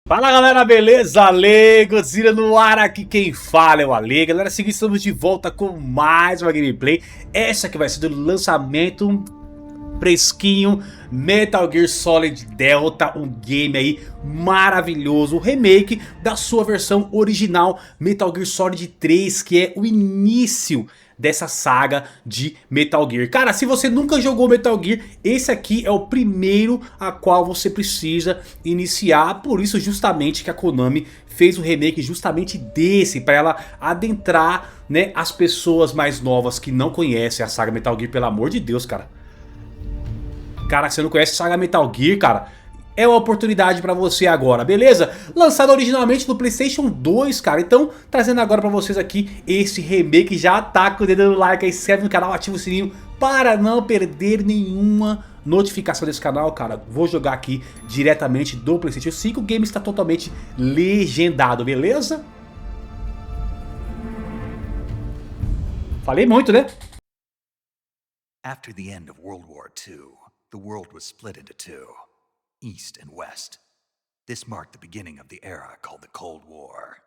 Fala galera, beleza? Ale, Godzilla no ar, aqui quem fala é o Ale. Galera, seguinte, estamos de volta com mais uma gameplay. Essa que vai ser do lançamento fresquinho, Metal Gear Solid Delta, um game aí maravilhoso, o remake da sua versão original Metal Gear Solid 3, que é o início dessa saga de Metal Gear. Cara, se você nunca jogou Metal Gear, esse aqui é o primeiro a qual você precisa iniciar. Por isso justamente que a Konami fez o remake justamente desse, para ela adentrar, né, as pessoas mais novas que não conhecem a saga Metal Gear. Pelo amor de Deus, cara. Cara, se você não conhece a saga Metal Gear, cara, é uma oportunidade pra você agora, beleza? Lançado originalmente no PlayStation 2, cara. Então, trazendo agora pra vocês aqui esse remake. Já taca o dedo no like aí, se inscreve no canal, ativa o sininho para não perder nenhuma notificação desse canal, cara. Vou jogar aqui diretamente do PlayStation 5. O game está totalmente legendado, beleza? Falei muito, né? After the end of World War II, the world was split into two, East and West. This marked the beginning of the era called the Cold War.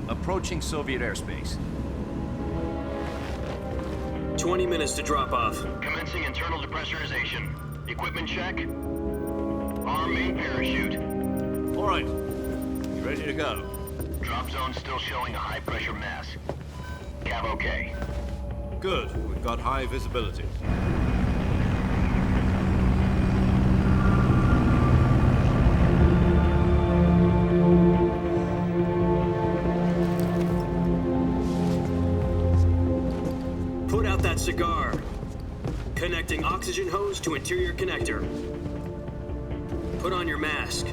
Approaching Soviet airspace. 20 minutes to drop off. Commencing internal depressurization. Equipment check. Arm main parachute. All right. You ready to go? Drop zone still showing a high pressure mass. Cav okay. Good. We've got high visibility. Put out that cigar. Connecting oxygen hose to interior connector. Put on your mask.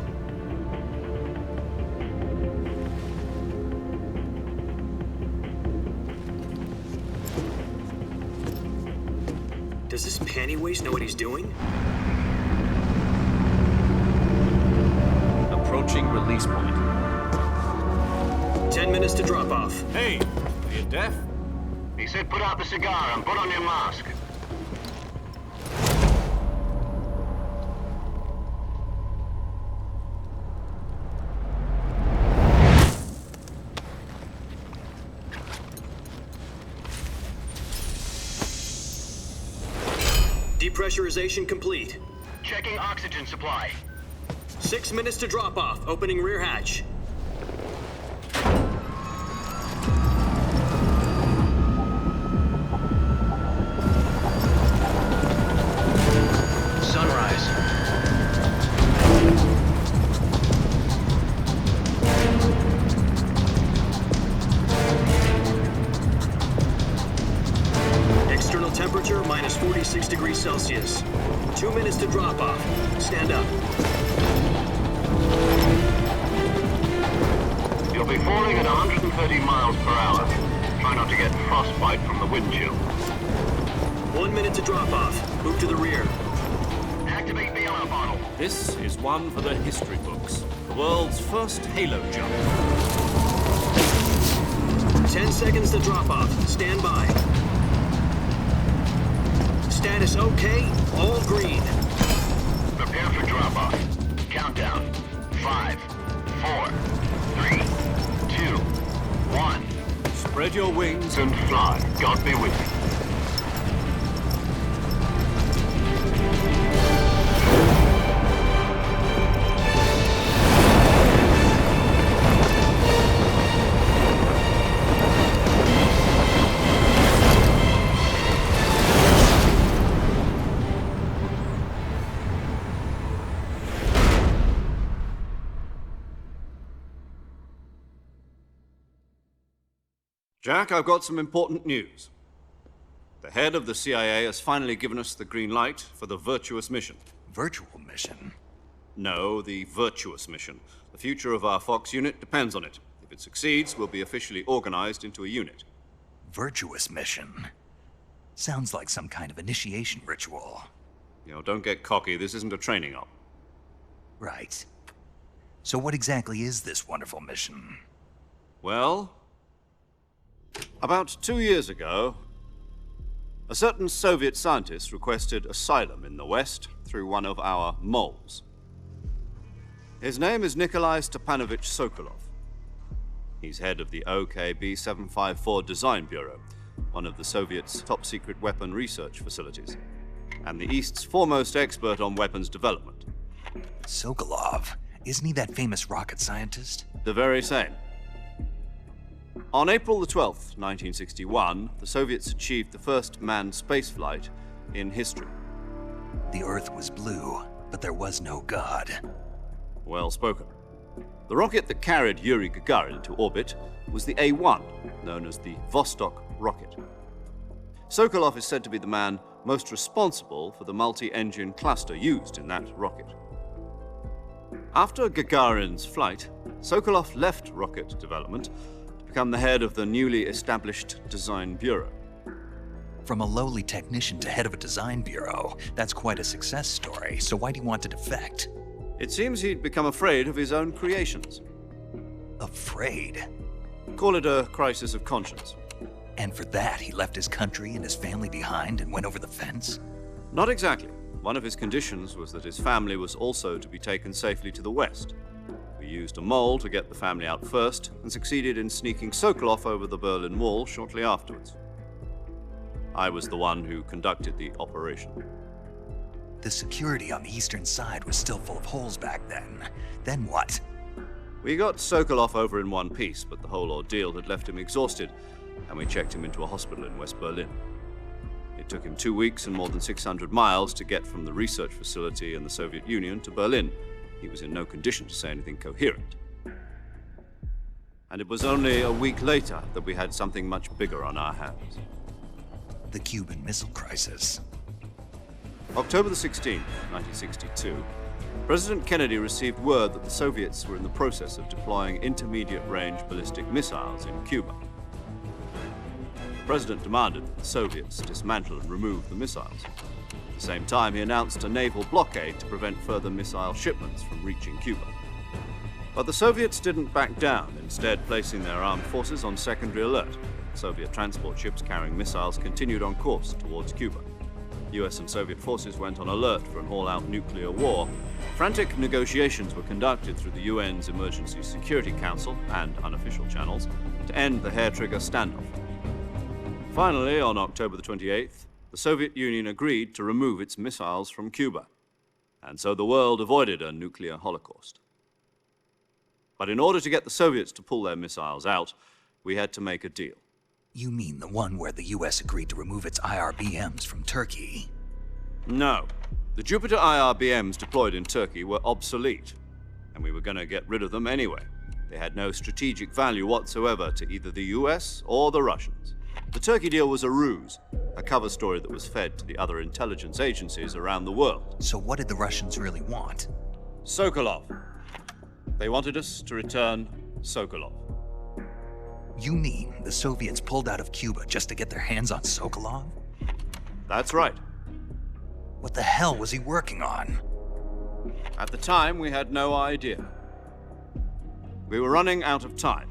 Does this panty waste know what he's doing? Approaching release point. 10 minutes to drop off. Hey, are you deaf? He said put out the cigar and put on your mask. Depressurization complete. Checking oxygen supply. 6 minutes to drop off. Opening rear hatch. Sunrise. External temperature minus 46 degrees Celsius. 2 minutes to drop off. Stand up. You'll be falling at 130 miles per hour. Try not to get frostbite from the wind chill. 1 minute to drop off. Move to the rear. Activate the air bottle. This is one for the history books. The world's first halo jump. 10 seconds to drop off. Stand by. Status okay. All green. Prepare for drop-off. Countdown. 5, 4, 3, 2, 1. Spread your wings And fly. God be with you. Jack, I've got some important news. The head of the CIA has finally given us the green light for the virtuous mission. Virtual mission? No, the virtuous mission. The future of our Fox unit depends on it. If it succeeds, we'll be officially organized into a unit. Virtuous mission? Sounds like some kind of initiation ritual. You know, don't get cocky. This isn't a training op. Right. So what exactly is this wonderful mission? Well, about 2 years ago, a certain Soviet scientist requested asylum in the West through one of our moles. His name is Nikolai Stepanovich Sokolov. He's head of the OKB 754 Design Bureau, one of the Soviets' top-secret weapon research facilities, and the East's foremost expert on weapons development. Sokolov? Isn't he that famous rocket scientist? The very same. On April the 12th, 1961, the Soviets achieved the first manned spaceflight in history. The Earth was blue, but there was no God. Well spoken. The rocket that carried Yuri Gagarin into orbit was the A-1, known as the Vostok rocket. Sokolov is said to be the man most responsible for the multi-engine cluster used in that rocket. After Gagarin's flight, Sokolov left rocket development to become the head of the newly established Design Bureau. From a lowly technician to head of a design bureau, that's quite a success story, so why do you want to defect? It seems he'd become afraid of his own creations. Afraid? Call it a crisis of conscience. And for that, he left his country and his family behind and went over the fence? Not exactly. One of his conditions was that his family was also to be taken safely to the West. We used a mole to get the family out first and succeeded in sneaking Sokolov over the Berlin Wall shortly afterwards. I was the one who conducted the operation. The security on the eastern side was still full of holes back then. Then what? We got Sokolov over in one piece, but the whole ordeal had left him exhausted, and we checked him into a hospital in West Berlin. It took him 2 weeks and more than 600 miles to get from the research facility in the Soviet Union to Berlin. He was in no condition to say anything coherent. And it was only a week later that we had something much bigger on our hands. The Cuban Missile Crisis. October the 16th, 1962, President Kennedy received word that the Soviets were in the process of deploying intermediate-range ballistic missiles in Cuba. The President demanded that the Soviets dismantle and remove the missiles. At the same time, he announced a naval blockade to prevent further missile shipments from reaching Cuba. But the Soviets didn't back down, instead placing their armed forces on secondary alert. Soviet transport ships carrying missiles continued on course towards Cuba. US and Soviet forces went on alert for an all-out nuclear war. Frantic negotiations were conducted through the UN's Emergency Security Council and unofficial channels to end the hair-trigger standoff. Finally, on October the 28th, the Soviet Union agreed to remove its missiles from Cuba, and so the world avoided a nuclear holocaust. But in order to get the Soviets to pull their missiles out, we had to make a deal. You mean the one where the US agreed to remove its IRBMs from Turkey? No. The Jupiter IRBMs deployed in Turkey were obsolete, and we were going to get rid of them anyway. They had no strategic value whatsoever to either the US or the Russians. The Turkey deal was a ruse, a cover story that was fed to the other intelligence agencies around the world. So what did the Russians really want? Sokolov. They wanted us to return Sokolov. You mean the Soviets pulled out of Cuba just to get their hands on Sokolov? That's right. What the hell was he working on? At the time, we had no idea. We were running out of time.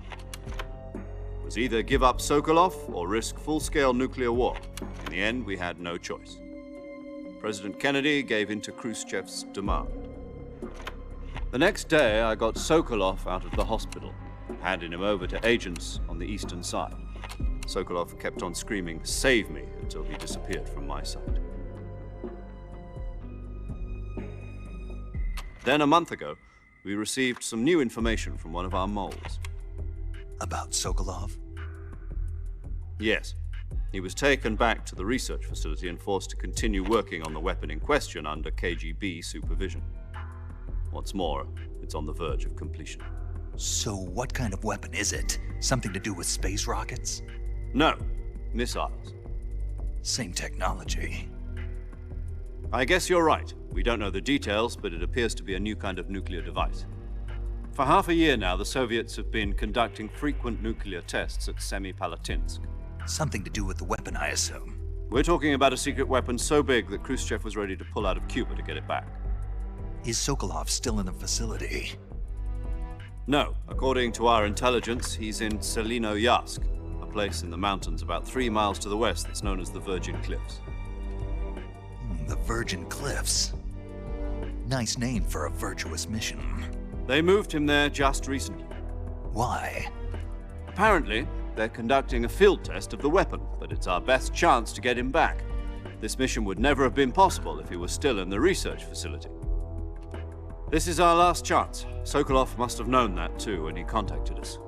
It was either give up Sokolov or risk full-scale nuclear war. In the end, we had no choice. President Kennedy gave in to Khrushchev's demand. The next day, I got Sokolov out of the hospital, handing him over to agents on the eastern side. Sokolov kept on screaming, "Save me," until he disappeared from my sight. Then a month ago, we received some new information from one of our moles. About Sokolov? Yes. He was taken back to the research facility and forced to continue working on the weapon in question under KGB supervision. What's more, it's on the verge of completion. So what kind of weapon is it? Something to do with space rockets? No, missiles. Same technology. I guess you're right. We don't know the details, but it appears to be a new kind of nuclear device. For half a year now, the Soviets have been conducting frequent nuclear tests at Semipalatinsk. Something to do with the weapon, I assume. We're talking about a secret weapon so big that Khrushchev was ready to pull out of Cuba to get it back. Is Sokolov still in the facility? No, according to our intelligence, he's in Selinoyarsk, a place in the mountains about 3 miles to the west that's known as the Virgin Cliffs. The Virgin Cliffs. Nice name for a virtuous mission. They moved him there just recently. Why? Apparently, they're conducting a field test of the weapon, but it's our best chance to get him back. This mission would never have been possible if he was still in the research facility. This is our last chance. Sokolov must have known that too when he contacted us.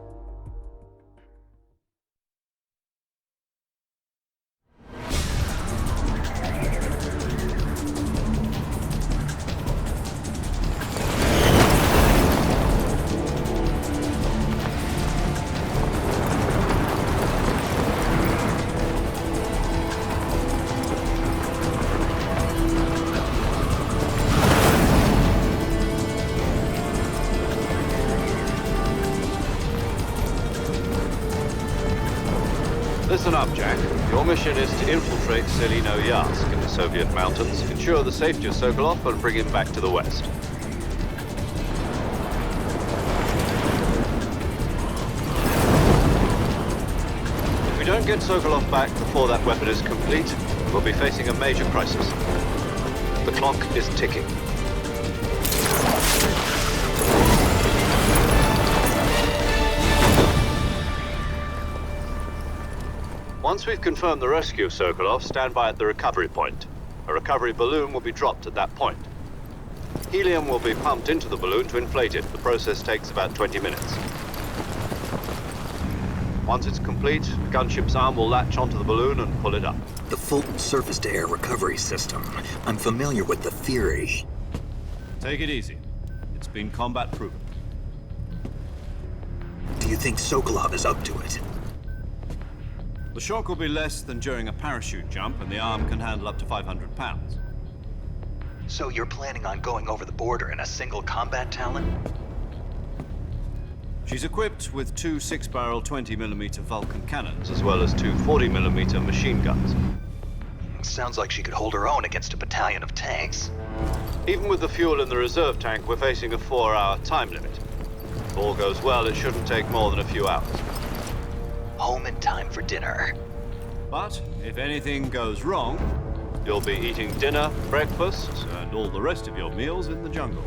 Listen up, Jack. Your mission is to infiltrate Selinoyarsk in the Soviet mountains, ensure the safety of Sokolov, and bring him back to the west. If we don't get Sokolov back before that weapon is complete, we'll be facing a major crisis. The clock is ticking. Once we've confirmed the rescue of Sokolov, stand by at the recovery point. A recovery balloon will be dropped at that point. Helium will be pumped into the balloon to inflate it. The process takes about 20 minutes. Once it's complete, the gunship's arm will latch onto the balloon and pull it up. The Fulton surface-to-air recovery system. I'm familiar with the theory. Take it easy. It's been combat proven. Do you think Sokolov is up to it? The shock will be less than during a parachute jump, and the arm can handle up to 500 pounds. So you're planning on going over the border in a single combat Talon? She's equipped with 2 6-barrel 20mm Vulcan cannons, as well as 2 40mm machine guns. Sounds like she could hold her own against a battalion of tanks. Even with the fuel in the reserve tank, we're facing a 4-hour time limit. If all goes well, it shouldn't take more than a few hours. Home in time for dinner. But if anything goes wrong, you'll be eating dinner, breakfast, and all the rest of your meals in the jungle.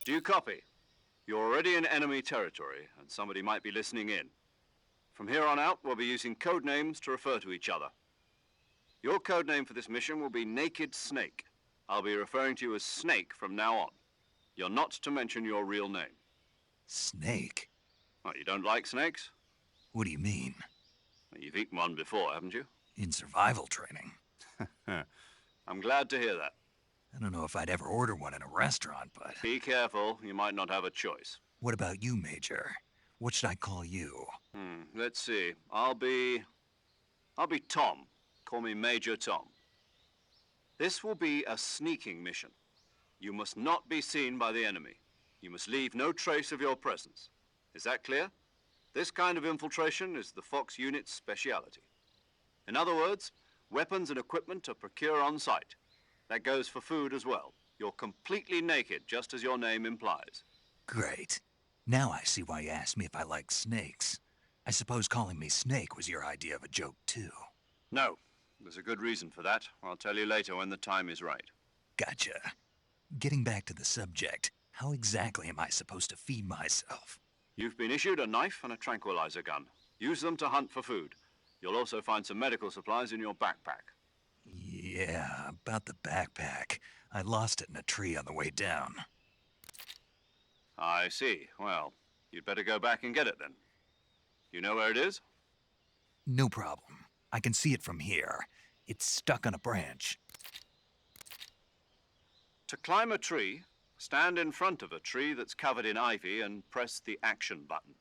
Do you copy? You're already in enemy territory, and somebody might be listening in. From here on out, we'll be using code names to refer to each other. Your code name for this mission will be Naked Snake. I'll be referring to you as Snake from now on. You're not to mention your real name. Snake? What, you don't like snakes? What do you mean? You've eaten one before, haven't you? In survival training? I'm glad to hear that. I don't know if I'd ever order one in a restaurant, but... Be careful, you might not have a choice. What about you, Major? What should I call you? Let's see. I'll be Tom. Call me Major Tom. This will be a sneaking mission. You must not be seen by the enemy. You must leave no trace of your presence. Is that clear? This kind of infiltration is the Fox unit's speciality. In other words, weapons and equipment are procured on site. That goes for food as well. You're completely naked, just as your name implies. Great. Now I see why you asked me if I like snakes. I suppose calling me Snake was your idea of a joke, too. No, there's a good reason for that. I'll tell you later when the time is right. Gotcha. Getting back to the subject, how exactly am I supposed to feed myself? You've been issued a knife and a tranquilizer gun. Use them to hunt for food. You'll also find some medical supplies in your backpack. Yeah, about the backpack. I lost it in a tree on the way down. I see. Well, you'd better go back and get it then. You know where it is? No problem. I can see it from here. It's stuck on a branch. To climb a tree, stand in front of a tree that's covered in ivy and press the action button.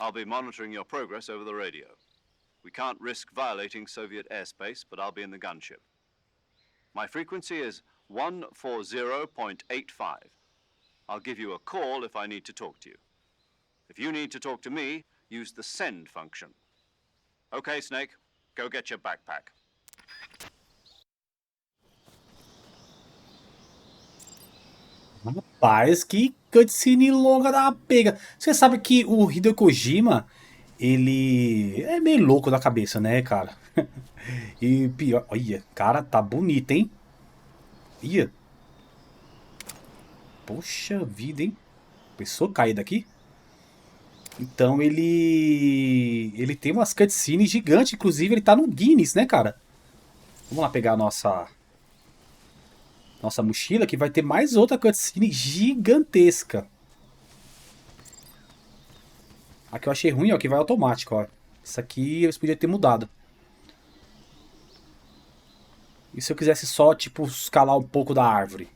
I'll be monitoring your progress over the radio. We can't risk violating Soviet airspace, but I'll be in the gunship. My frequency is 140.85. I'll give you a call if I need to talk to you. If you need to talk to me, use the send function. Okay, Snake, go get your backpack. Rapaz, que cutscene longa da pega. Você sabe que o Hideo Kojima, ele é meio louco da cabeça, né, cara? E pior... Olha, cara, tá bonito, hein? Ia. Poxa vida, hein? Pensou cair daqui? Então ele tem umas cutscenes gigantes. Inclusive ele tá no Guinness, né, cara? Vamos lá pegar a nossa mochila, que vai ter mais outra cutscene gigantesca. Aqui eu achei ruim, ó, que vai automático, ó. Isso aqui eles podiam ter mudado. E se eu quisesse só, tipo, escalar um pouco da árvore?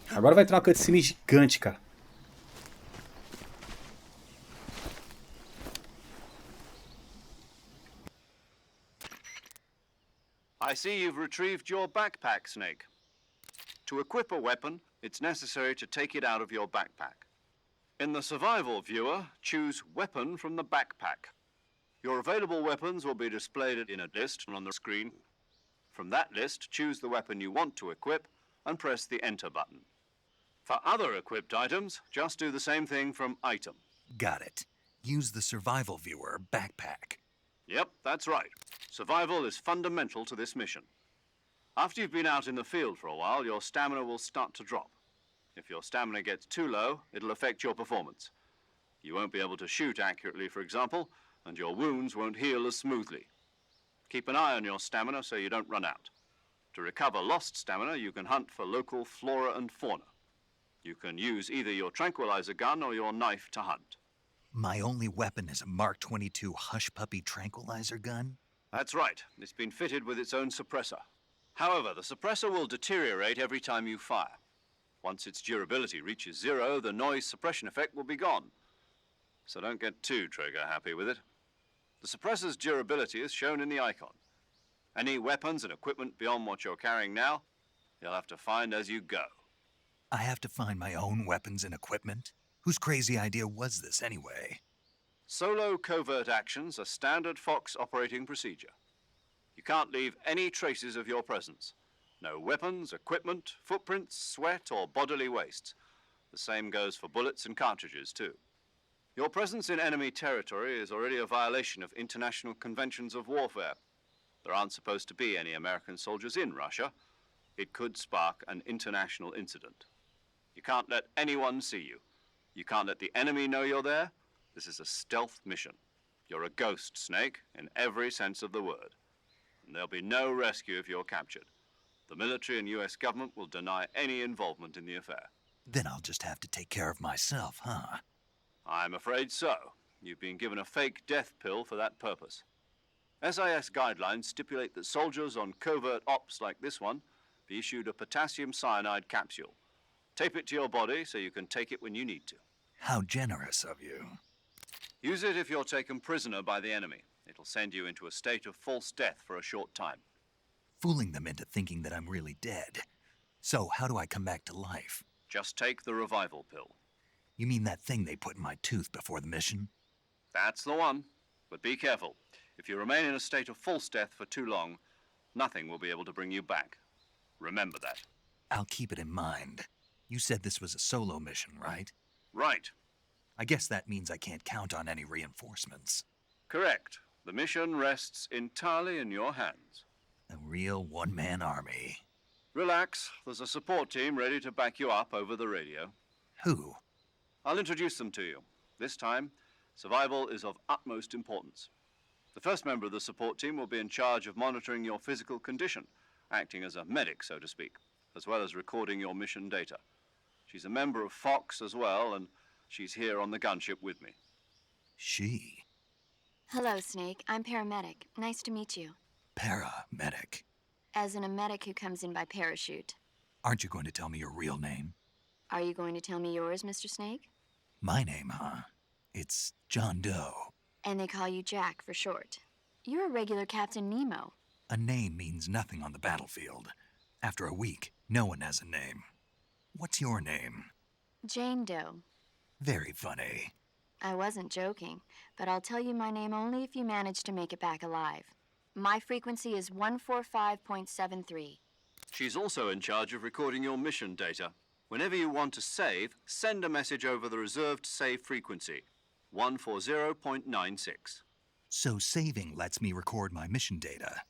Agora vai entrar uma cutscene gigante, cara. I see you've retrieved your backpack, Snake. To equip a weapon, it's necessary to take it out of your backpack. In the survival viewer, choose Weapon from the backpack. Your available weapons will be displayed in a list on the screen. From that list, choose the weapon you want to equip and press the Enter button. For other equipped items, just do the same thing from Item. Got it. Use the survival viewer backpack. Yep, that's right. Survival is fundamental to this mission. After you've been out in the field for a while, your stamina will start to drop. If your stamina gets too low, it'll affect your performance. You won't be able to shoot accurately, for example, and your wounds won't heal as smoothly. Keep an eye on your stamina so you don't run out. To recover lost stamina, you can hunt for local flora and fauna. You can use either your tranquilizer gun or your knife to hunt. My only weapon is a Mark 22 Hush Puppy tranquilizer gun? That's right. It's been fitted with its own suppressor. However, the suppressor will deteriorate every time you fire. Once its durability reaches 0, the noise suppression effect will be gone. So don't get too trigger happy with it. The suppressor's durability is shown in the icon. Any weapons and equipment beyond what you're carrying now, you'll have to find as you go. I have to find my own weapons and equipment? Whose crazy idea was this, anyway? Solo covert actions are standard Fox operating procedure. You can't leave any traces of your presence. No weapons, equipment, footprints, sweat, or bodily wastes. The same goes for bullets and cartridges, too. Your presence in enemy territory is already a violation of international conventions of warfare. There aren't supposed to be any American soldiers in Russia. It could spark an international incident. You can't let anyone see you. You can't let the enemy know you're there. This is a stealth mission. You're a ghost, Snake, in every sense of the word. and there'll be no rescue if you're captured. The military and US government will deny any involvement in the affair. Then I'll just have to take care of myself, huh? I'm afraid so. You've been given a fake death pill for that purpose. SIS guidelines stipulate that soldiers on covert ops like this one be issued a potassium cyanide capsule. Tape it to your body so you can take it when you need to. How generous of you. Use it if you're taken prisoner by the enemy. It'll send you into a state of false death for a short time. Fooling them into thinking that I'm really dead. So, how do I come back to life? Just take the revival pill. You mean that thing they put in my tooth before the mission? That's the one. But be careful. If you remain in a state of false death for too long, nothing will be able to bring you back. Remember that. I'll keep it in mind. You said this was a solo mission, right? Right. I guess that means I can't count on any reinforcements. Correct. The mission rests entirely in your hands. A real one-man army. Relax. There's a support team ready to back you up over the radio. Who? I'll introduce them to you. This time, survival is of utmost importance. The first member of the support team will be in charge of monitoring your physical condition, acting as a medic, so to speak, as well as recording your mission data. She's a member of Fox as well, and she's here on the gunship with me. She? Hello, Snake. I'm paramedic. Nice to meet you. Paramedic. As in a medic who comes in by parachute. Aren't you going to tell me your real name? Are you going to tell me yours, Mr. Snake? My name, huh? It's John Doe. And they call you Jack for short. You're a regular Captain Nemo. A name means nothing on the battlefield. After a week, no one has a name. What's your name? Jane Doe. Very funny. I wasn't joking, but I'll tell you my name only if you manage to make it back alive. My frequency is 145.73. She's also in charge of recording your mission data. Whenever you want to save, send a message over the reserved save frequency, 140.96. So saving lets me record my mission data.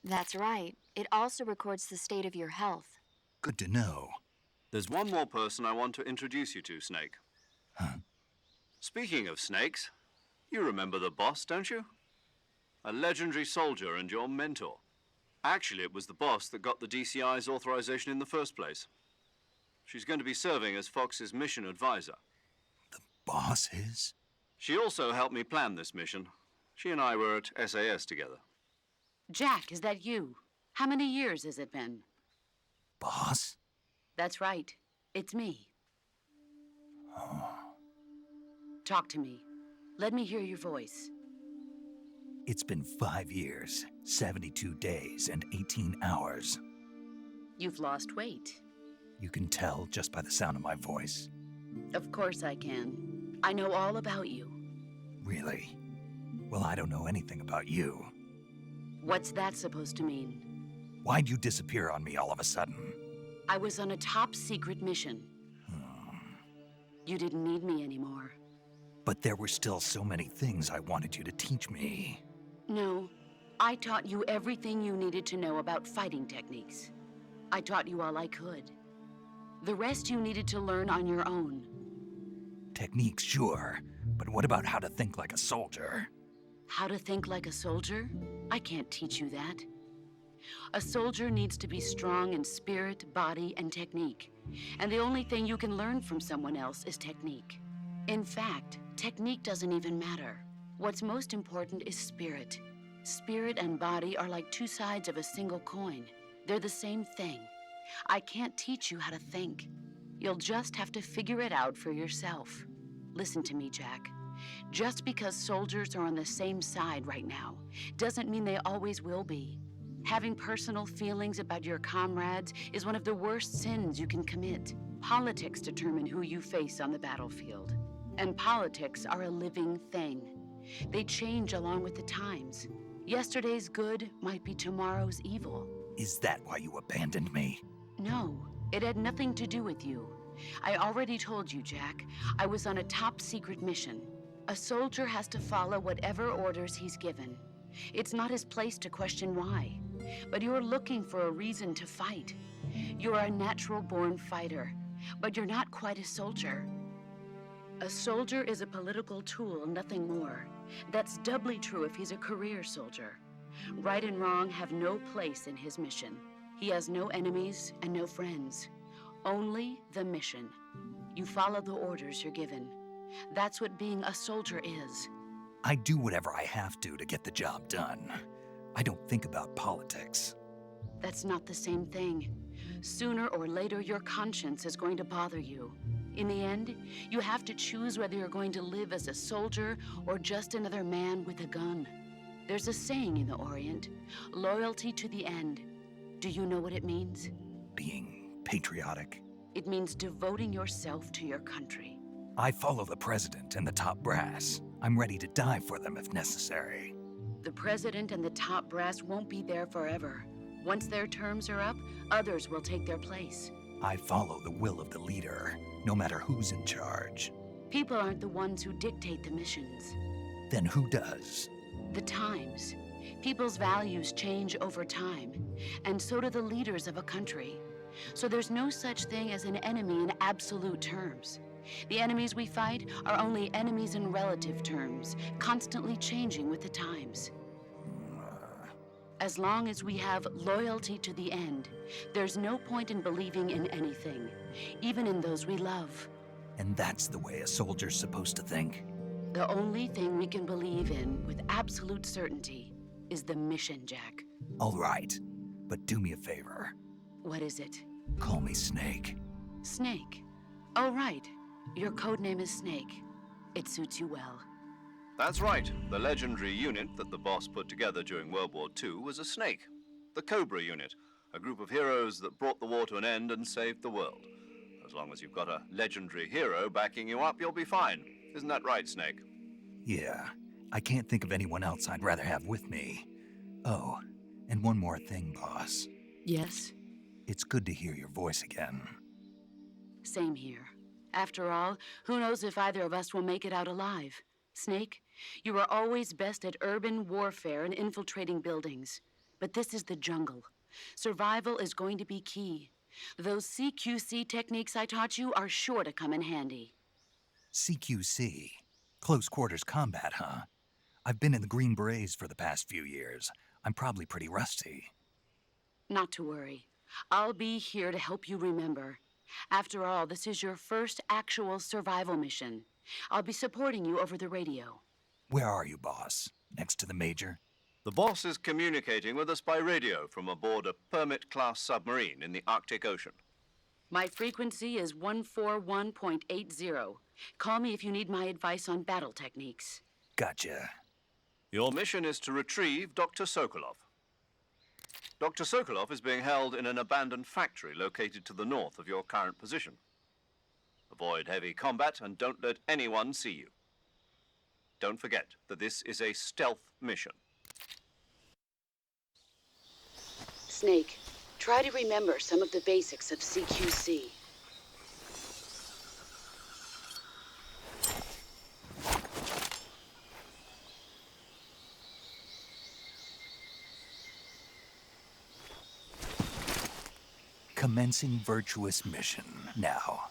That's right. It also records the state of your health. Good to know. There's one more person I want to introduce you to, Snake. Huh? Speaking of snakes, you remember the boss, don't you? A legendary soldier and your mentor. Actually, it was the boss that got the DCI's authorization in the first place. She's going to be serving as Fox's mission advisor. The boss is? She also helped me plan this mission. She and I were at SAS together. Jack, is that you? How many years has it been? Boss? That's right. It's me. Talk to me. Let me hear your voice. It's been 5 years, 72 days, and 18 hours. You've lost weight. You can tell just by the sound of my voice. Of course I can. I know all about you. Really? Well, I don't know anything about you. What's that supposed to mean? Why'd you disappear on me all of a sudden? I was on a top-secret mission. You didn't need me anymore. But there were still so many things I wanted you to teach me. No, I taught you everything you needed to know about fighting techniques. I taught you all I could. The rest you needed to learn on your own. Techniques, sure. But what about how to think like a soldier? How to think like a soldier? I can't teach you that. A soldier needs to be strong in spirit, body, and technique. And the only thing you can learn from someone else is technique. In fact, technique doesn't even matter. What's most important is spirit. Spirit and body are like two sides of a single coin. They're the same thing. I can't teach you how to think. You'll just have to figure it out for yourself. Listen to me, Jack. Just because soldiers are on the same side right now doesn't mean they always will be. Having personal feelings about your comrades is one of the worst sins you can commit. Politics determine who you face on the battlefield. And politics are a living thing. They change along with the times. Yesterday's good might be tomorrow's evil. Is that why you abandoned me? No, it had nothing to do with you. I already told you, Jack. I was on a top-secret mission. A soldier has to follow whatever orders he's given. It's not his place to question why. But you're looking for a reason to fight. You're a natural-born fighter, but you're not quite a soldier. A soldier is a political tool, nothing more. That's doubly true if he's a career soldier. Right and wrong have no place in his mission. He has no enemies and no friends. Only the mission. You follow the orders you're given. That's what being a soldier is. I do whatever I have to get the job done. I don't think about politics. That's not the same thing. Sooner or later, your conscience is going to bother you. In the end, you have to choose whether you're going to live as a soldier or just another man with a gun. There's a saying in the Orient, loyalty to the end. Do you know what it means? Being patriotic. It means devoting yourself to your country. I follow the president and the top brass. I'm ready to die for them if necessary. The president and the top brass won't be there forever. Once their terms are up, others will take their place. I follow the will of the leader, no matter who's in charge. People aren't the ones who dictate the missions. Then who does? The times. People's values change over time, and so do the leaders of a country. So there's no such thing as an enemy in absolute terms. The enemies we fight are only enemies in relative terms, constantly changing with the times. As long as we have loyalty to the end, there's no point in believing in anything, even in those we love. And that's the way a soldier's supposed to think? The only thing we can believe in with absolute certainty is the mission, Jack. All right, but do me a favor. What is it? Call me Snake. Snake. Oh, right. Your code name is Snake. It suits you well. That's right. The legendary unit that the boss put together during World War II was a snake. The Cobra unit, a group of heroes that brought the war to an end and saved the world. As long as you've got a legendary hero backing you up, you'll be fine. Isn't that right, Snake? Yeah, I can't think of anyone else I'd rather have with me. Oh, and one more thing, boss. Yes? It's good to hear your voice again. Same here. After all, who knows if either of us will make it out alive? Snake, you are always best at urban warfare and infiltrating buildings. But this is the jungle. Survival is going to be key. Those CQC techniques I taught you are sure to come in handy. CQC? Close quarters combat, huh? I've been in the Green Berets for the past few years. I'm probably pretty rusty. Not to worry. I'll be here to help you remember. After all, this is your first actual survival mission. I'll be supporting you over the radio. Where are you, boss? Next to the Major? The boss is communicating with us by radio from aboard a Permit-class submarine in the Arctic Ocean. My frequency is 141.80. Call me if you need my advice on battle techniques. Gotcha. Your mission is to retrieve Dr. Sokolov. Dr. Sokolov is being held in an abandoned factory located to the north of your current position. Avoid heavy combat and don't let anyone see you. Don't forget that this is a stealth mission. Snake, try to remember some of the basics of CQC. Commencing virtuous mission now.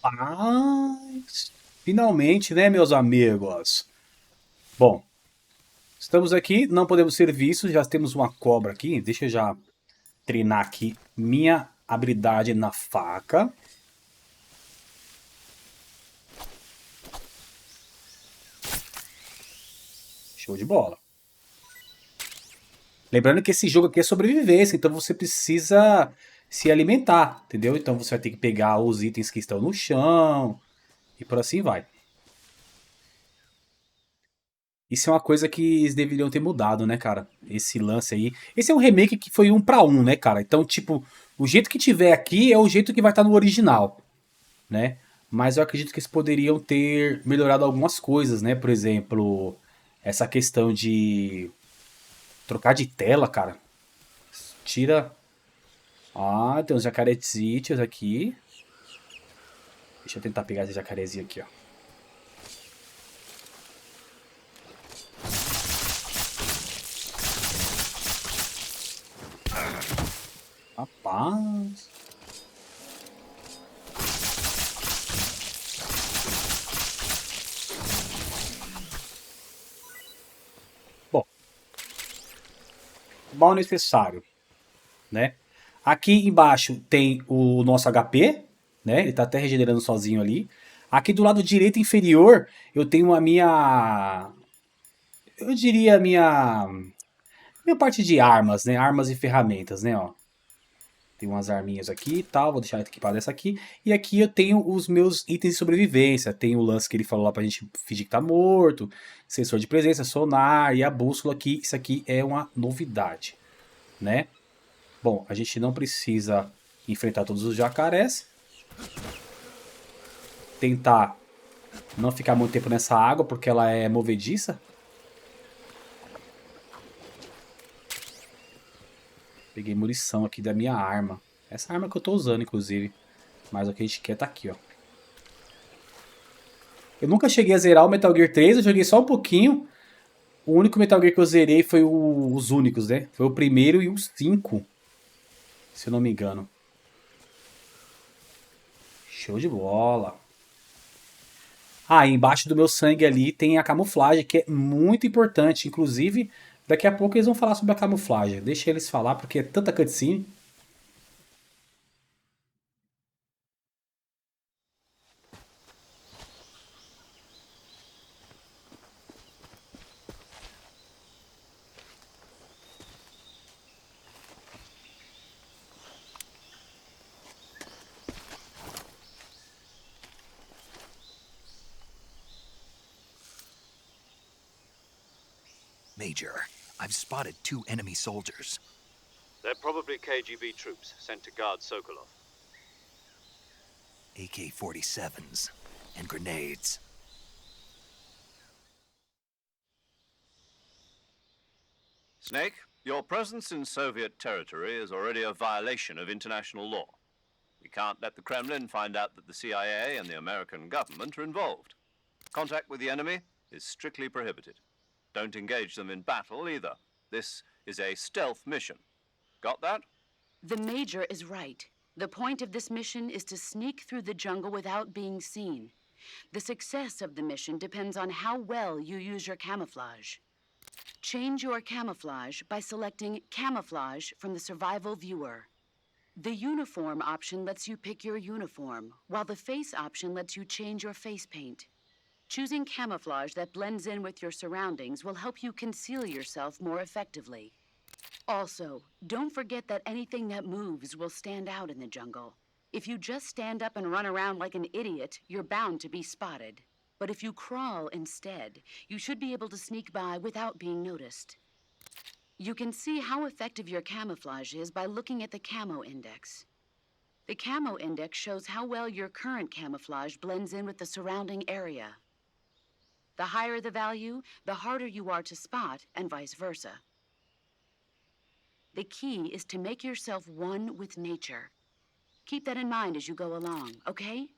Rapaz, finalmente, né, meus amigos? Bom, estamos aqui, não podemos ser vistos, já temos uma cobra aqui. Deixa eu já treinar aqui minha habilidade na faca. Show de bola. Lembrando que esse jogo aqui é sobrevivência, então você precisa se alimentar, entendeu? Então você vai ter que pegar os itens que estão no chão e por assim vai. Isso é uma coisa que eles deveriam ter mudado, né, cara? Esse lance aí. Esse é um remake que foi 1 para 1, né, cara? Então, tipo, o jeito que tiver aqui é o jeito que vai estar no original, né? Mas eu acredito que eles poderiam ter melhorado algumas coisas, né? Por exemplo, essa questão de trocar de tela, cara. Tira... Ah, tem uns jacarezitos aqui. Deixa eu tentar pegar esse jacarezinho aqui, ó. Rapaz. mal necessário, né? Aqui embaixo tem o nosso HP, né? Ele tá até regenerando sozinho ali. Aqui do lado direito inferior eu tenho a minha... eu diria a minha parte de armas, né? Armas e ferramentas, né? Ó. Tem umas arminhas aqui e tal, vou deixar equipada essa aqui. E aqui eu tenho os meus itens de sobrevivência. Tem o lance que ele falou lá pra gente fingir que tá morto, sensor de presença, sonar e a bússola aqui. Isso aqui é uma novidade, né? Bom, a gente não precisa enfrentar todos os jacarés. Tentar não ficar muito tempo nessa água, porque ela é movediça. Peguei munição aqui da minha arma. Essa arma que eu tô usando, inclusive. Mas o que a gente quer tá aqui, ó. Eu nunca cheguei a zerar o Metal Gear 3, eu joguei só um pouquinho. O único Metal Gear que eu zerei foi os únicos, né? Foi o primeiro e o 5. Se eu não me engano. Show de bola. Ah, e embaixo do meu sangue ali tem a camuflagem, que é muito importante. Inclusive, daqui a pouco eles vão falar sobre a camuflagem. Deixa eles falar, porque é tanta cutscene. Major, I've spotted 2 enemy soldiers. They're probably KGB troops sent to guard Sokolov. AK-47s and grenades. Snake, your presence in Soviet territory is already a violation of international law. We can't let the Kremlin find out that the CIA and the American government are involved. Contact with the enemy is strictly prohibited. Don't engage them in battle either. This is a stealth mission. Got that? The Major is right. The point of this mission is to sneak through the jungle without being seen. The success of the mission depends on how well you use your camouflage. Change your camouflage by selecting Camouflage from the Survival Viewer. The Uniform option lets you pick your uniform, while the Face option lets you change your face paint. Choosing camouflage that blends in with your surroundings will help you conceal yourself more effectively. Also, don't forget that anything that moves will stand out in the jungle. If you just stand up and run around like an idiot, you're bound to be spotted. But if you crawl instead, you should be able to sneak by without being noticed. You can see how effective your camouflage is by looking at the Camo Index. The Camo Index shows how well your current camouflage blends in with the surrounding area. The higher the value, the harder you are to spot, and vice versa. The key is to make yourself one with nature. Keep that in mind as you go along, okay?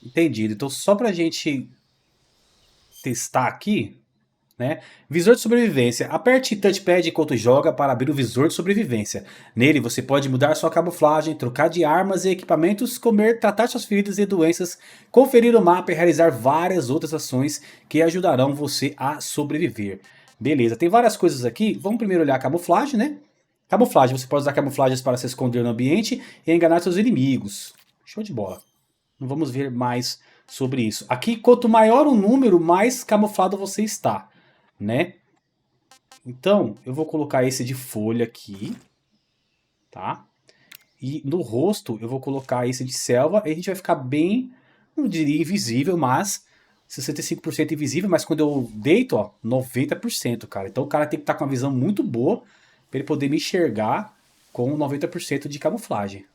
Entendido. Então, só pra gente testar aqui, né? Visor de sobrevivência. Aperte touchpad enquanto joga para abrir o visor de sobrevivência. Nele você pode mudar sua camuflagem, trocar de armas e equipamentos, comer, tratar suas feridas e doenças, conferir o mapa e realizar várias outras ações que ajudarão você a sobreviver. Beleza, tem várias coisas aqui. Vamos primeiro olhar a camuflagem, né? Camuflagem, você pode usar camuflagens para se esconder no ambiente e enganar seus inimigos. Show de bola. Não vamos ver mais sobre isso. Aqui, quanto maior o número, mais camuflado você está, né? Então, eu vou colocar esse de folha aqui, tá? E no rosto, eu vou colocar esse de selva, e a gente vai ficar bem, não diria invisível, mas 65% invisível, mas quando eu deito, ó, 90%, cara. Então o cara tem que estar com uma visão muito boa para ele poder me enxergar com 90% de camuflagem.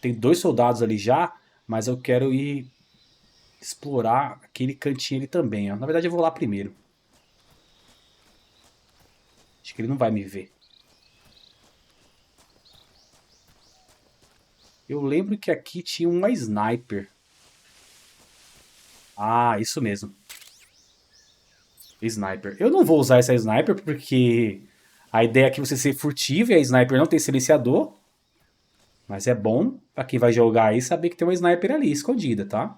Tem 2 soldados ali já, mas eu quero ir explorar aquele cantinho ali também, ó. Na verdade eu vou lá primeiro. Acho que ele não vai me ver. Eu lembro que aqui tinha uma sniper. Ah, isso mesmo. Sniper. Eu não vou usar essa sniper porque a ideia aqui é você ser furtivo e a sniper não tem silenciador. Mas é bom pra quem vai jogar aí saber que tem uma sniper ali escondida, tá?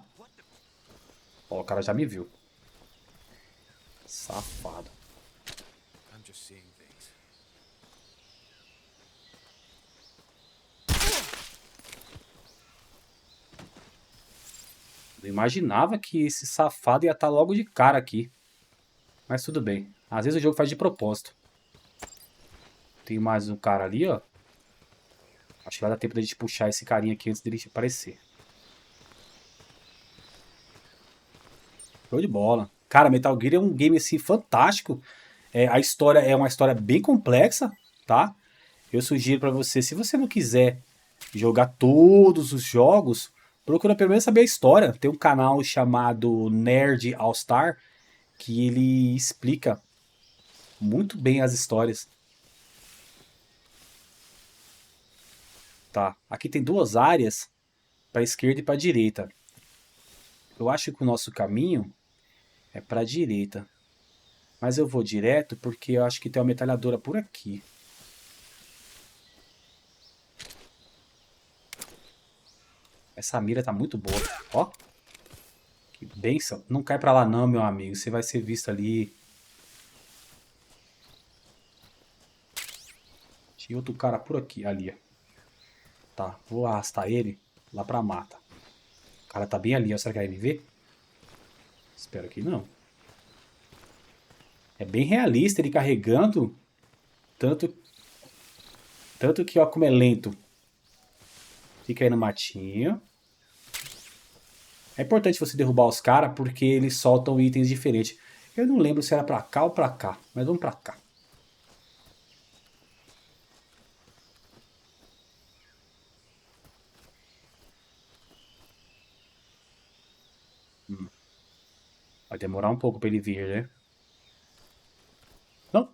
Ó, o cara já me viu. Safado. I'm just seeing things. Eu imaginava que esse safado ia estar logo de cara aqui. Mas tudo bem. Às vezes o jogo faz de propósito. Tem mais um cara ali, ó. Acho que vai dar tempo da gente puxar esse carinha aqui antes dele aparecer. Show de bola. Cara, Metal Gear é um game assim fantástico. A história é uma história bem complexa, tá? Eu sugiro pra você, se você não quiser jogar todos os jogos, procura pelo menos saber a história. Tem um canal chamado Nerd All Star que ele explica muito bem as histórias. Tá? Aqui tem duas áreas, para esquerda e para direita. Eu acho que o nosso caminho é para direita. Mas eu vou direto porque eu acho que tem uma metralhadora por aqui. Essa mira tá muito boa. Ó. Que bênção. Não cai pra lá não, meu amigo. Você vai ser visto ali. Tinha outro cara por aqui, ali, ó. Tá, vou arrastar ele lá pra mata. O cara tá bem ali, ó. Será que vai me ver? Espero que não. É bem realista ele carregando. Tanto que, ó, como é lento. Fica aí no matinho. É importante você derrubar os caras porque eles soltam itens diferentes. Eu não lembro se era pra cá ou pra cá. Mas vamos pra cá. Vai demorar um pouco pra ele vir, né? Não.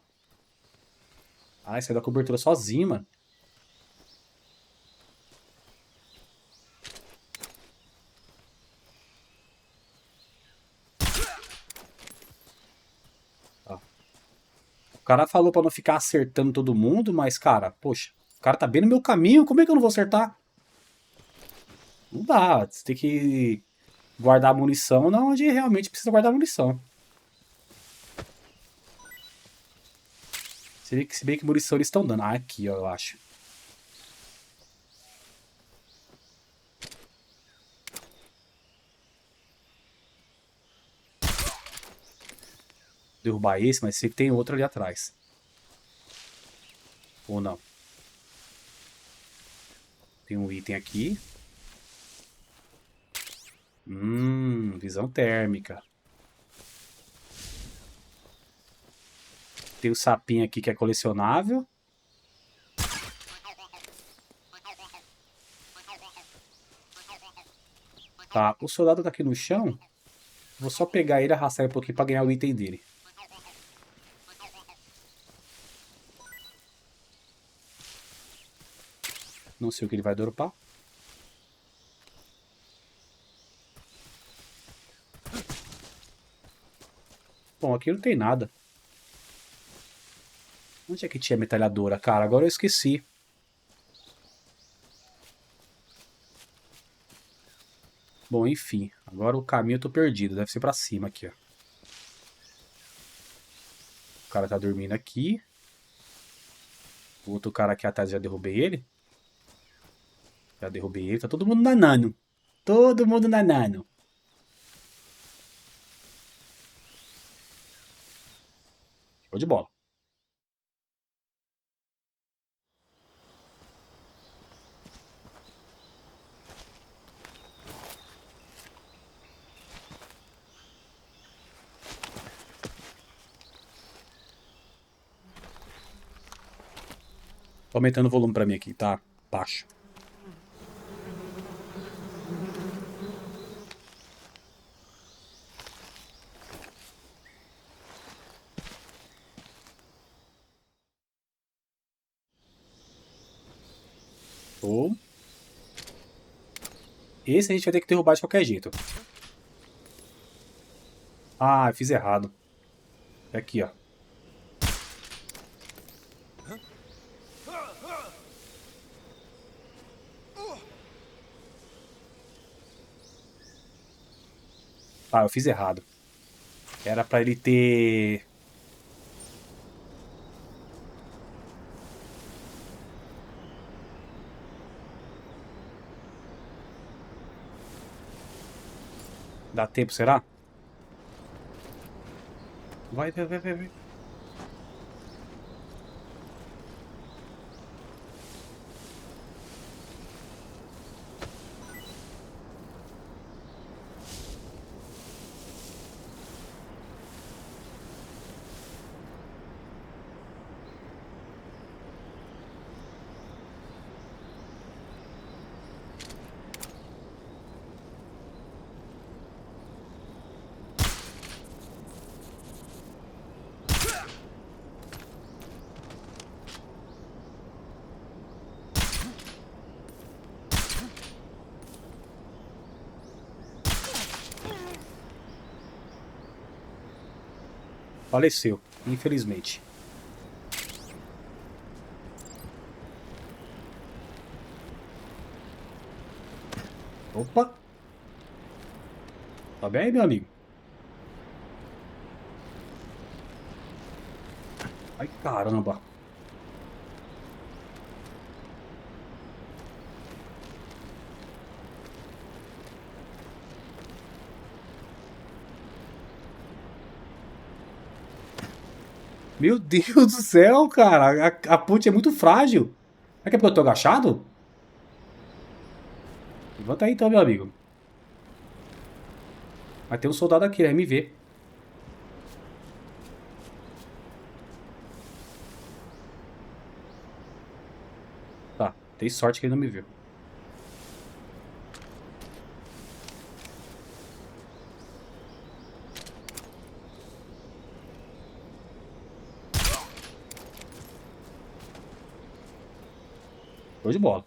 Ah, saiu da cobertura sozinho, mano. Ó. O cara falou pra não ficar acertando todo mundo, mas, cara, poxa, o cara tá bem no meu caminho, como é que eu não vou acertar? Não dá, você tem que guardar munição onde realmente precisa guardar munição. Se bem que munição eles estão dando. Ah, aqui, ó, eu acho. Derrubar esse, mas sei que tem outro ali atrás. Ou não. Tem um item aqui. Visão térmica. Tem o sapinho aqui que é colecionável. Tá, o soldado tá aqui no chão. Vou só pegar ele e arrastar ele um pouquinho pra ganhar o item dele. Não sei o que ele vai dropar. Bom, aqui não tem nada. Onde é que tinha metralhadora, cara? Agora eu esqueci. Bom, enfim. Agora o caminho eu tô perdido. Deve ser pra cima aqui, ó. O cara tá dormindo aqui. O outro cara aqui atrás, já derrubei ele. Já derrubei ele. Tá todo mundo nanando. Todo mundo nanando. Show de bola. Tô aumentando o volume pra mim aqui, tá? Baixo. Show. Esse a gente vai ter que derrubar de qualquer jeito. Ah, eu fiz errado. É aqui, ó. Ah, eu fiz errado. Era pra ele ter... Dá tempo, será? Vai, vai, vai, vai, vai. Faleceu, infelizmente. Opa! Tá bem, meu amigo? Ai, caramba. Meu Deus do céu, cara. A ponte é muito frágil. Será que é porque eu tô agachado? Levanta aí então, meu amigo. Vai ter um soldado aqui, vai me ver. Tá, tem sorte que ele não me viu. Show de bola.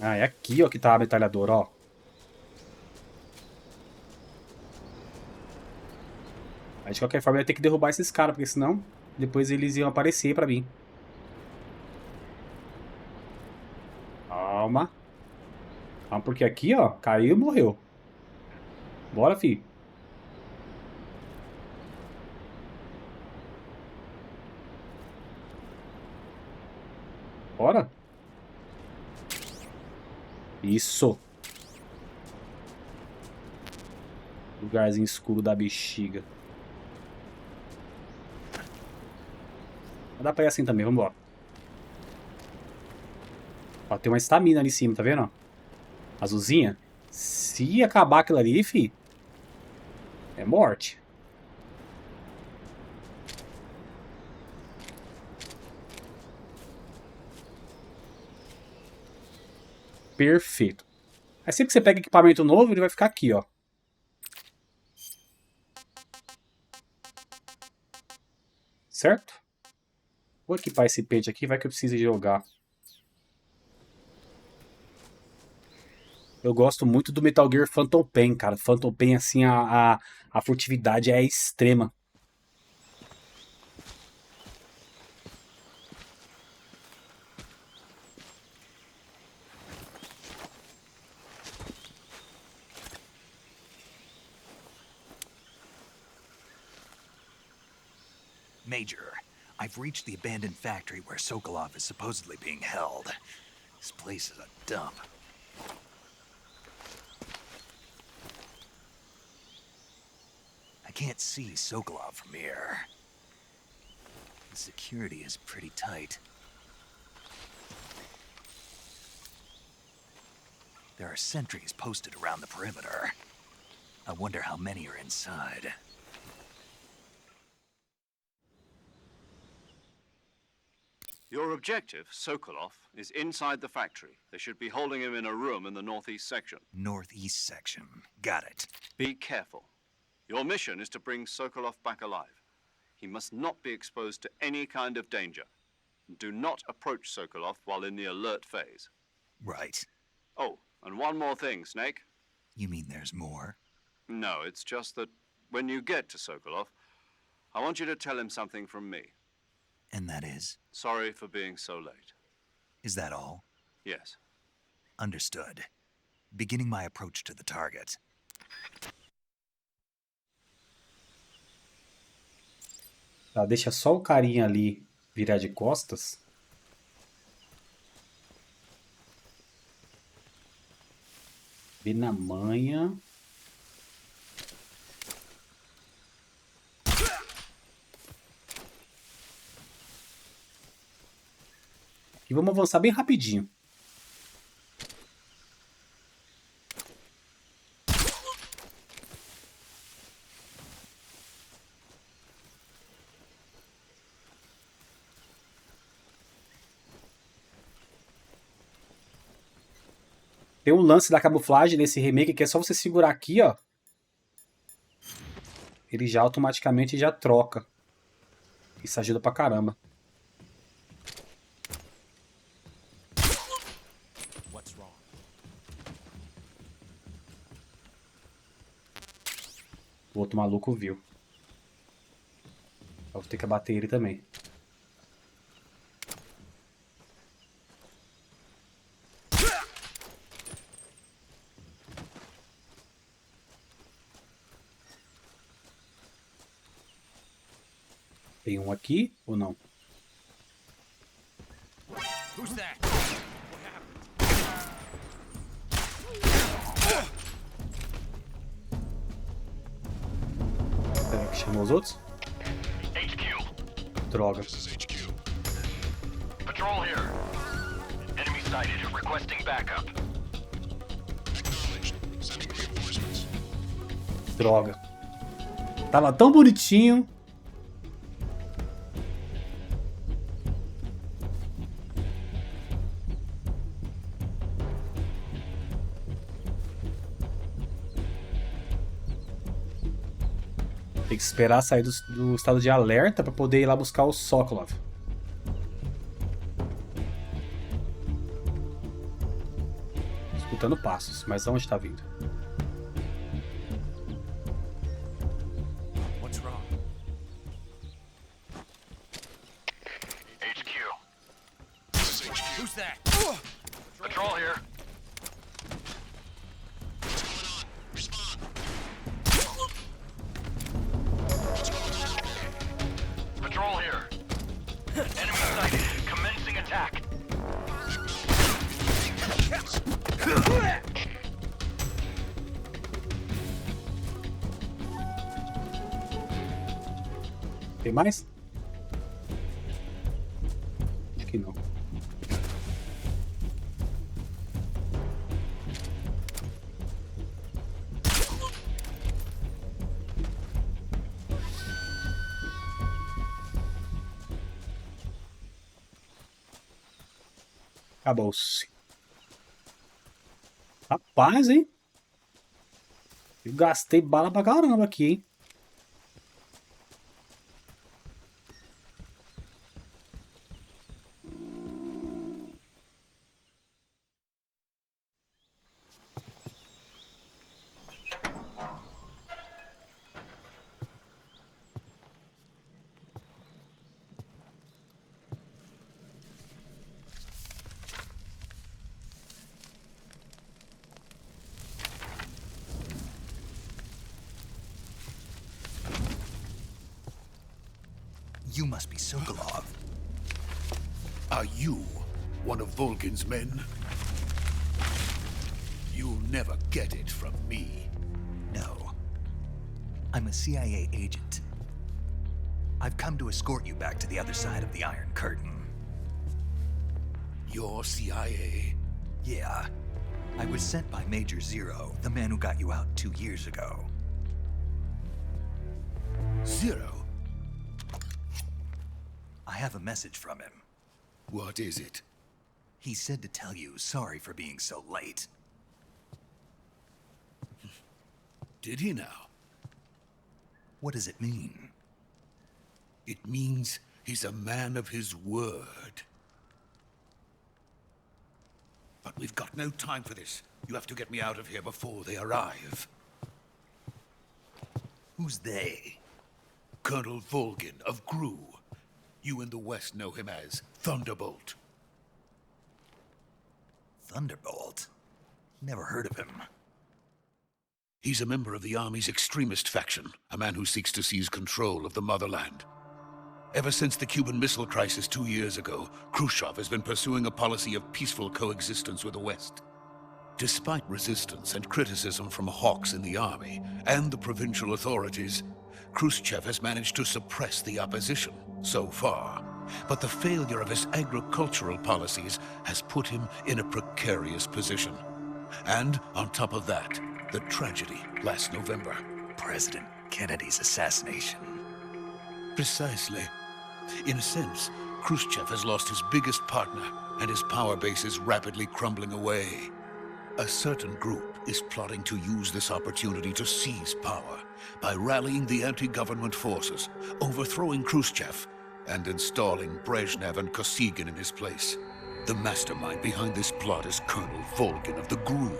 Ah, é aqui, ó, que tá a metralhadora, ó. Aí, de qualquer forma, eu ia ter que derrubar esses caras, porque senão depois eles iam aparecer pra mim. Calma. Calma, porque aqui, ó, caiu e morreu. Bora, fi. Bora. Isso. Lugarzinho escuro da bexiga. Dá pra ir assim também, vambora. Ó, tem uma estamina ali em cima, tá vendo? Ó? Azulzinha. Se acabar aquilo ali, fi, é morte. Perfeito. Aí sempre que você pega equipamento novo, ele vai ficar aqui, ó. Certo? Vou equipar esse pente aqui, vai que eu preciso jogar. Eu gosto muito do Metal Gear Phantom Pain, cara. Phantom Pain, assim, a furtividade é extrema. Major, I've reached the abandoned factory where Sokolov is supposedly being held. This place is a dump. I can't see Sokolov from here. The security is pretty tight. There are sentries posted around the perimeter. I wonder how many are inside. Your objective, Sokolov, is inside the factory. They should be holding him in a room in the northeast section. Northeast section. Got it. Be careful. Your mission is to bring Sokolov back alive. He must not be exposed to any kind of danger. Do not approach Sokolov while in the alert phase. Right. Oh, and one more thing, Snake. You mean there's more? No, it's just that when you get to Sokolov, I want you to tell him something from me. And that is? Sorry for being so late. Is that all? Yes. Understood. Beginning my approach to the target. Tá, deixa só o carinha ali virar de costas. Vê na manha. E vamos avançar bem rapidinho. Tem um lance da camuflagem nesse remake que é só você segurar aqui, ó. Ele já automaticamente já troca. Isso ajuda pra caramba. O outro maluco viu. Eu vou ter que abater ele também. Tem um aqui ou não? Who's that? Pera que chamou os outros? HQ. Droga. This is HQ. Patrol here. Enemy sighted. Requesting backup. Acknowledged. Sending reinforcements. Droga. Tava tão bonitinho. Tem que esperar sair do estado de alerta para poder ir lá buscar o Sokolov. Escutando passos, mas aonde está vindo? What's wrong? HQ. This is HQ. Who's that? Patrol here. Patrol here. Enemy sighted. Commencing attack. Tem mais? Acho que não. Acabou-se. Rapaz, hein? Eu gastei bala pra caramba aqui, hein? You must be Sokolov. Are you one of Volgin's men? You'll never get it from me. No. I'm a CIA agent. I've come to escort you back to the other side of the Iron Curtain. You're CIA? Yeah. I was sent by Major Zero, the man who got you out 2 years ago. Zero? I have a message from him. What is it? He said to tell you sorry for being so late. Did he now? What does it mean? It means he's a man of his word. But we've got no time for this. You have to get me out of here before they arrive. Who's they? Colonel Volgin of GRU. You in the West know him as Thunderbolt. Thunderbolt? Never heard of him. He's a member of the Army's extremist faction, a man who seeks to seize control of the motherland. Ever since the Cuban Missile Crisis 2 years ago, Khrushchev has been pursuing a policy of peaceful coexistence with the West. Despite resistance and criticism from hawks in the army and the provincial authorities, Khrushchev has managed to suppress the opposition so far. But the failure of his agricultural policies has put him in a precarious position. And on top of that, the tragedy last November. President Kennedy's assassination. Precisely. In a sense, Khrushchev has lost his biggest partner, and his power base is rapidly crumbling away. A certain group is plotting to use this opportunity to seize power by rallying the anti-government forces, overthrowing Khrushchev, and installing Brezhnev and Kosygin in his place. The mastermind behind this plot is Colonel Volgin of the GRU.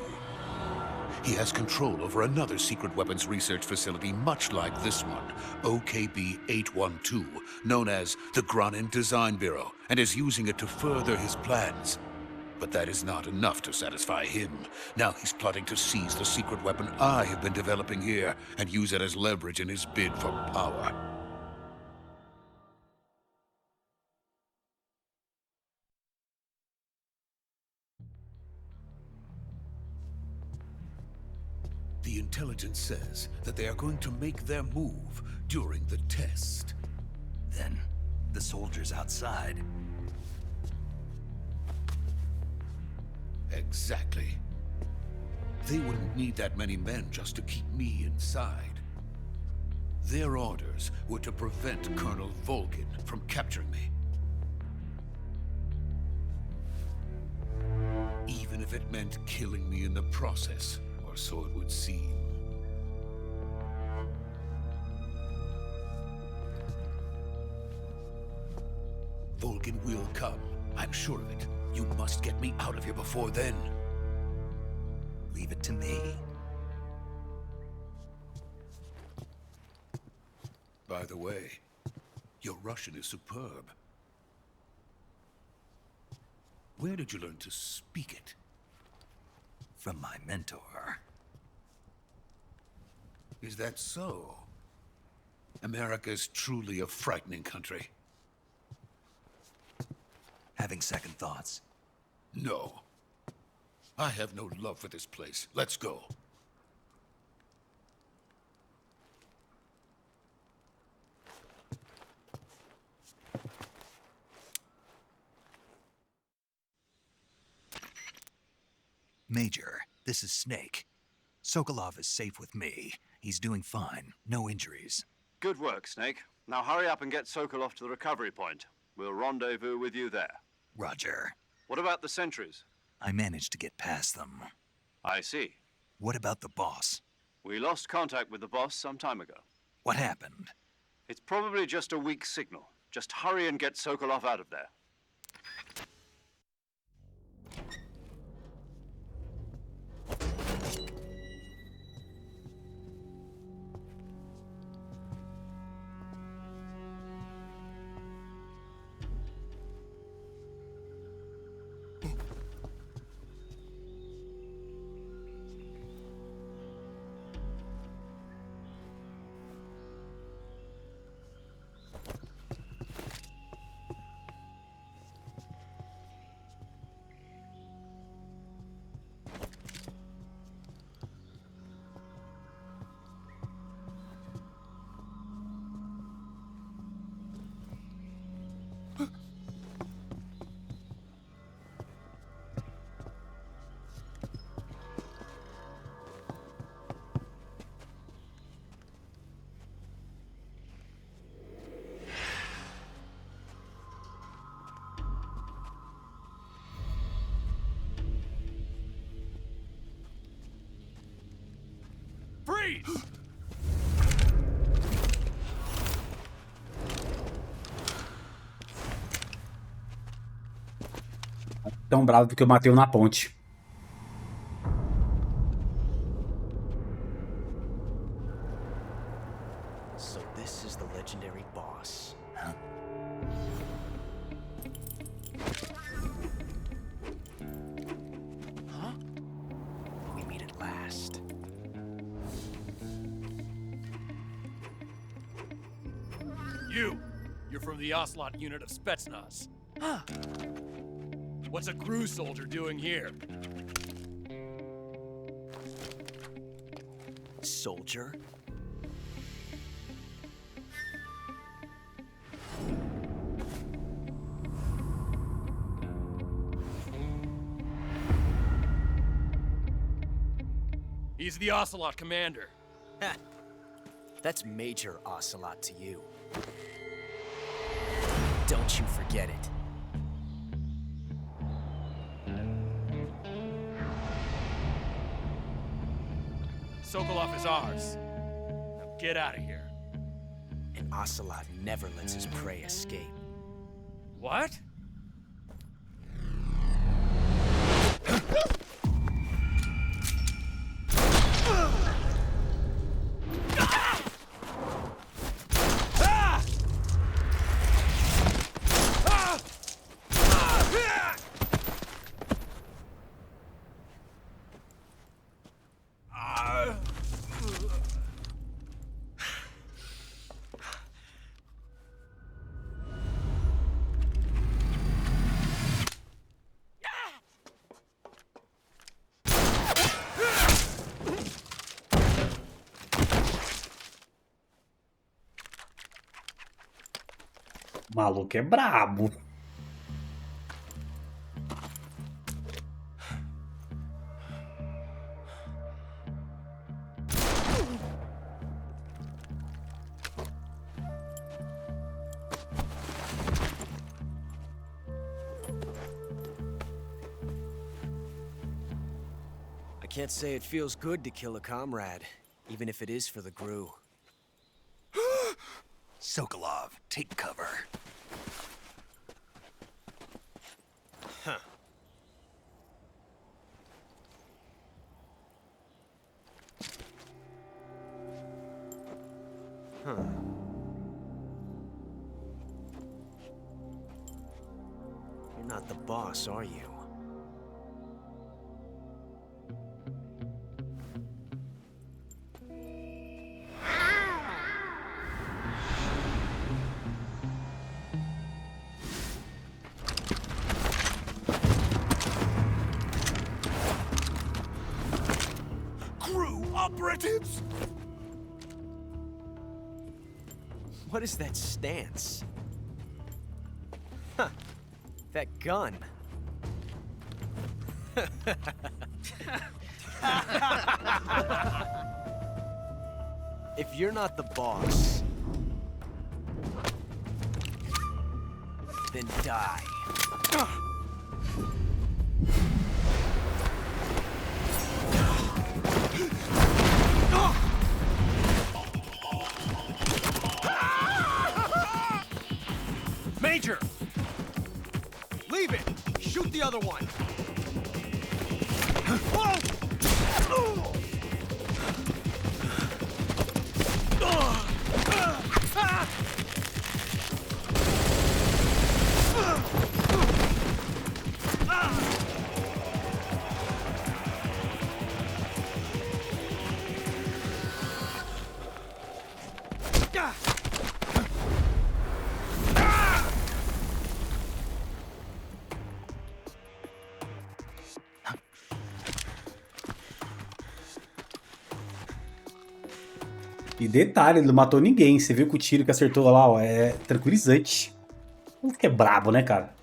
He has control over another secret weapons research facility much like this one, OKB-812, known as the Granin Design Bureau, and is using it to further his plans. But that is not enough to satisfy him. Now he's plotting to seize the secret weapon I have been developing here and use it as leverage in his bid for power. The intelligence says that they are going to make their move during the test. Then, the soldiers outside. Exactly. They wouldn't need that many men just to keep me inside. Their orders were to prevent Colonel Volgin from capturing me. Even if it meant killing me in the process, or so it would seem. Volgin will come. I'm sure of it. You must get me out of here before then. Leave it to me. By the way, your Russian is superb. Where did you learn to speak it? From my mentor. Is that so? America is truly a frightening country. Having second thoughts? No. I have no love for this place. Let's go. Major, this is Snake. Sokolov is safe with me. He's doing fine. No injuries. Good work, Snake. Now hurry up and get Sokolov to the recovery point. We'll rendezvous with you there. Roger. What about the sentries? I managed to get past them. I see. What about the boss? We lost contact with the boss some time ago. What happened? It's probably just a weak signal. Just hurry and get Sokolov out of there. Freeze! Tão bravo porque eu matei um na ponte. So this is the legendary boss. Huh? fast. You're from the Ocelot unit of Spetsnaz. What's a crew soldier doing here? Soldier? He's the Ocelot commander. Ha! That's Major Ocelot to you. Don't you forget it. Sokolov is ours. Now get out of here. And Ocelot never lets his prey escape. What? O maluco é brabo. I can't say it feels good to kill a comrade, even if it is for the GRU. Sokolov, take cover. Huh. Huh. You're not the boss, are you? Operatives! What is that stance? Huh. That gun. If you're not the boss, then die. Major! Leave it! Shoot the other one! E detalhe, ele não matou ninguém. Você viu que o tiro que acertou lá, ó, é tranquilizante. Isso que é brabo, né, cara?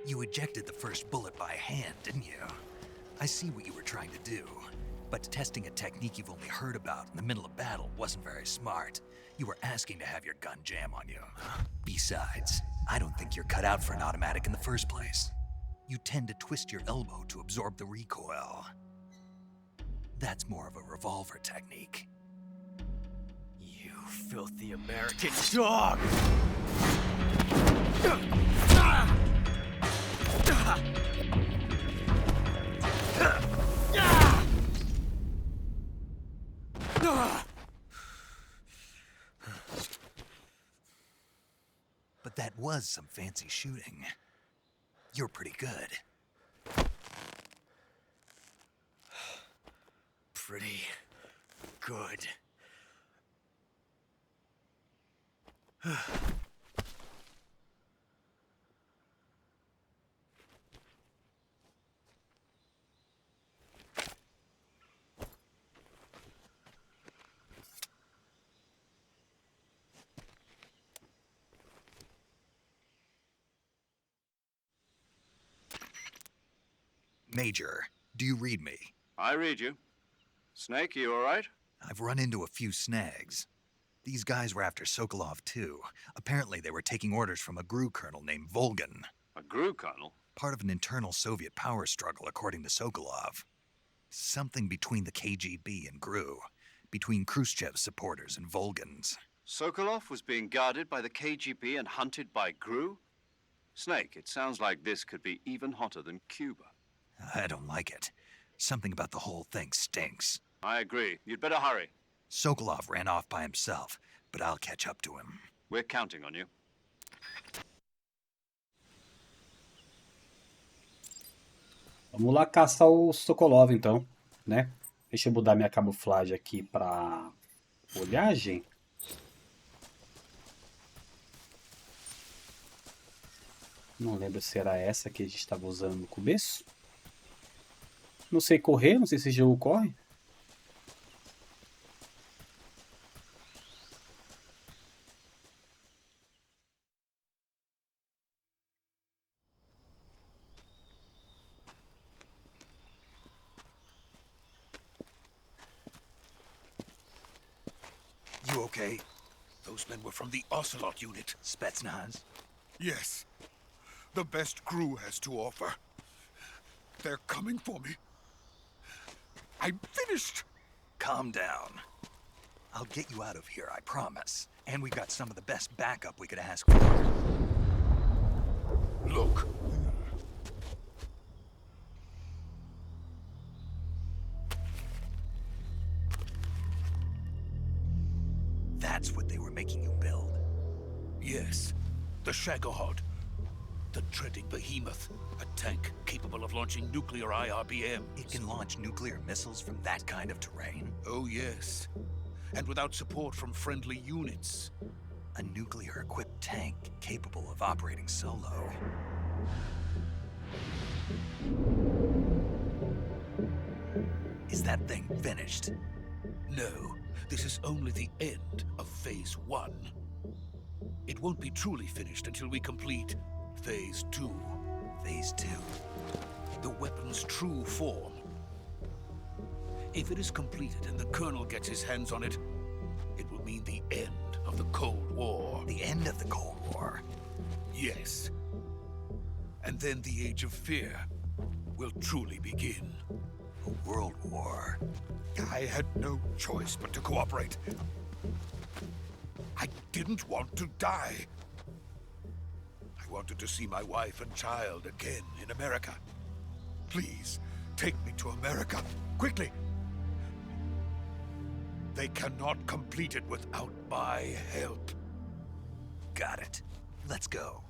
You ejected the first bullet by hand, didn't you? I see what you were trying to do, but testing a technique you've only heard about in the middle of battle wasn't very smart. You were asking to have your gun jam on you. Besides, I don't think you're cut out for an automatic in the first place. You tend to twist your elbow to absorb the recoil. That's more of a revolver technique. You filthy American dog! But that was some fancy shooting. You're pretty good. Pretty good. Major, do you read me? I read you. Snake, you all right? I've run into a few snags. These guys were after Sokolov too. Apparently they were taking orders from a GRU colonel named Volgan. A GRU colonel? Part of an internal Soviet power struggle, according to Sokolov. Something between the KGB and GRU. Between Khrushchev's supporters and Volgan's. Sokolov was being guarded by the KGB and hunted by GRU? Snake, it sounds like this could be even hotter than Cuba. I don't like it. Something about the whole thing stinks. I agree. You'd better hurry. Sokolov ran off by himself, but I'll catch up to him. We're counting on you. Vamos lá caçar o Sokolov, então, né? Deixa eu mudar minha camuflagem aqui para olhagem. Não lembro se era essa que a gente estava usando no começo. Não sei correr, não sei se esse jogo corre. You okay? Those men were from the Ocelot unit. Spetsnaz? Yes. The best GRU has to offer. They're coming for me. I'm finished. Calm down. I'll get you out of here, I promise. And we've got some of the best backup we could ask for. Look. That's what they were making you build? Yes. The Shagohod. The treading behemoth. A tank capable of launching nuclear IRBMs. It can launch nuclear missiles from that kind of terrain? Oh, yes. And without support from friendly units. A nuclear-equipped tank capable of operating solo. Is that thing finished? No. This is only the end of Phase 1. It won't be truly finished until we complete Phase 2. Phase 2? The weapon's true form. If it is completed and the Colonel gets his hands on it, it will mean the end of the Cold War. The end of the Cold War? Yes. And then the Age of Fear will truly begin. A world war. I had no choice but to cooperate. I didn't want to die. I wanted to see my wife and child again in America. Please, take me to America, quickly. They cannot complete it without my help. Got it. Let's go.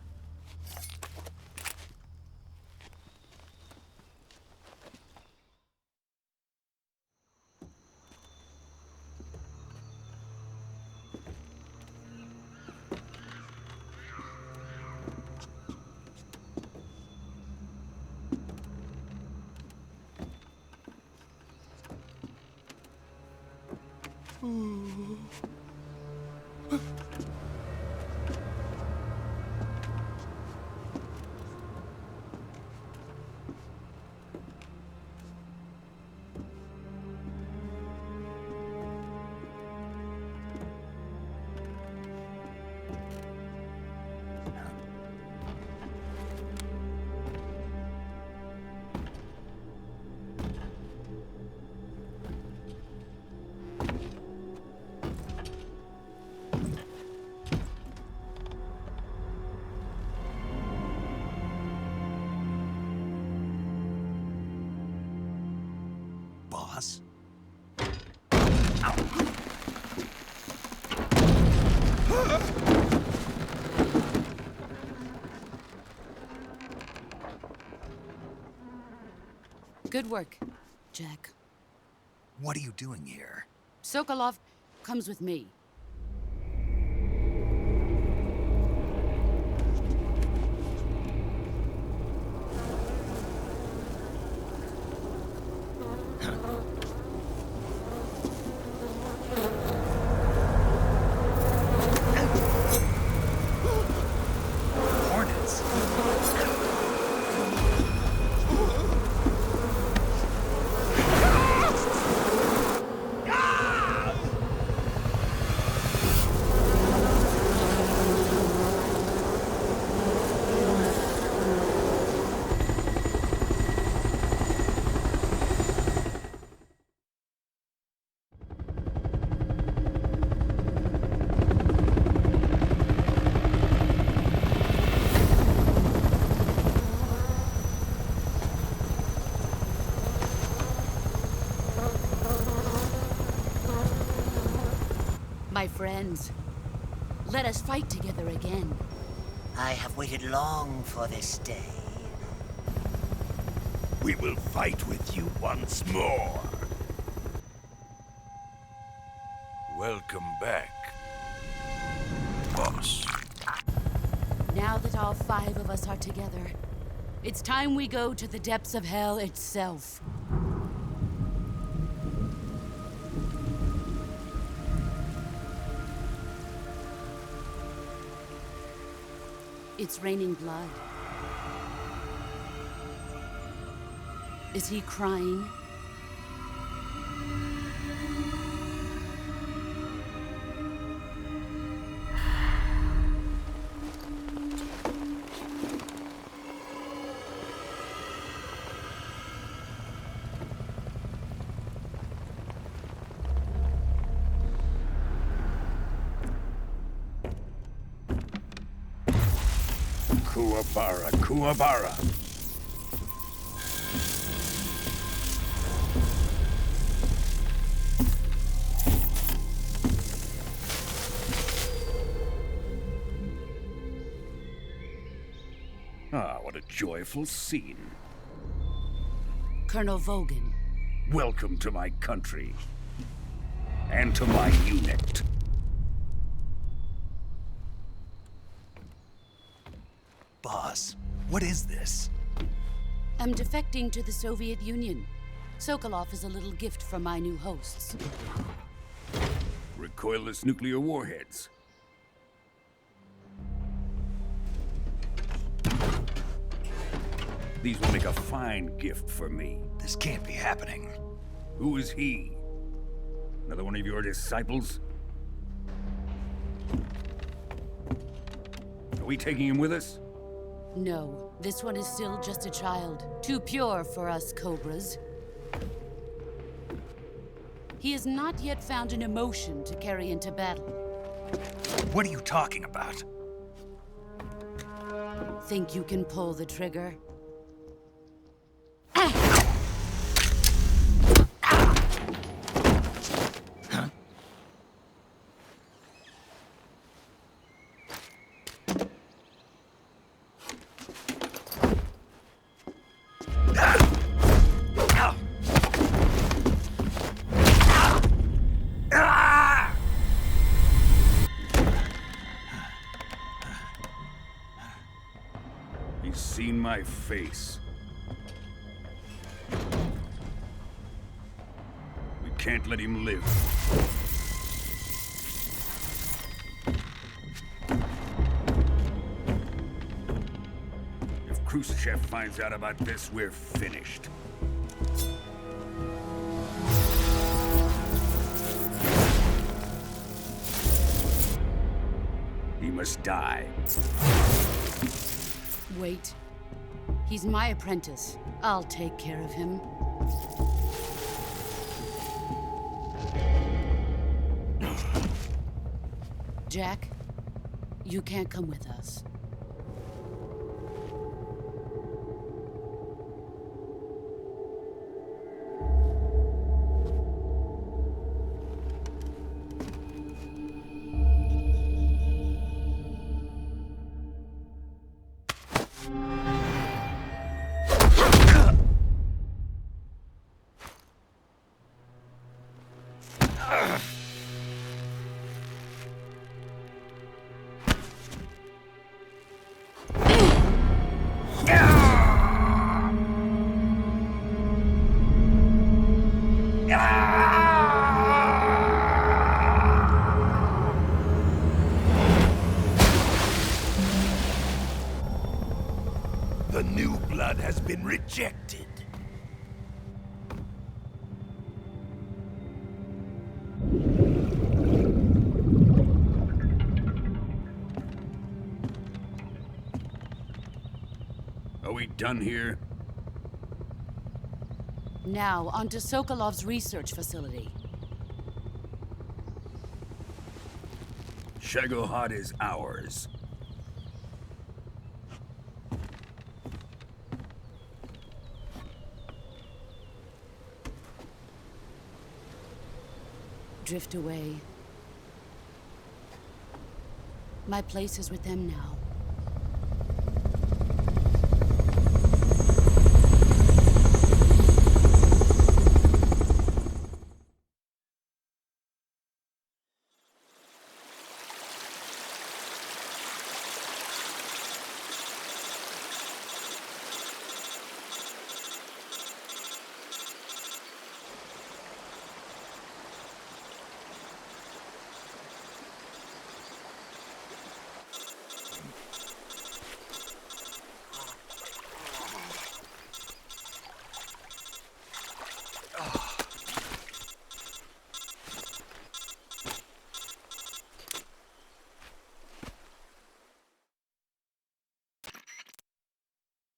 Good work, Jack. What are you doing here? Sokolov comes with me. Hornets. My friends, let us fight together again. I have waited long for this day. We will fight with you once more. Welcome back, boss. Now that all 5 of us are together, it's time we go to the depths of hell itself. It's raining blood. Is he crying? Kuwabara, Kuwabara. Ah, what a joyful scene. Colonel Vogan. Welcome to my country. And to my unit. Boss, what is this? I'm defecting to the Soviet Union. Sokolov is a little gift from my new hosts. Recoilless nuclear warheads. These will make a fine gift for me. This can't be happening. Who is he? Another one of your disciples? Are we taking him with us? No, this one is still just a child. Too pure for us Cobras. He has not yet found an emotion to carry into battle. What are you talking about? Think you can pull the trigger? He's seen my face. We can't let him live. If Khrushchev finds out about this, we're finished. He must die. Wait. He's my apprentice. I'll take care of him. Jack, you can't come with us. The new blood has been rejected. Are we done here? Now, onto Sokolov's research facility. Shagohod is ours. Drift away. My place is with them now.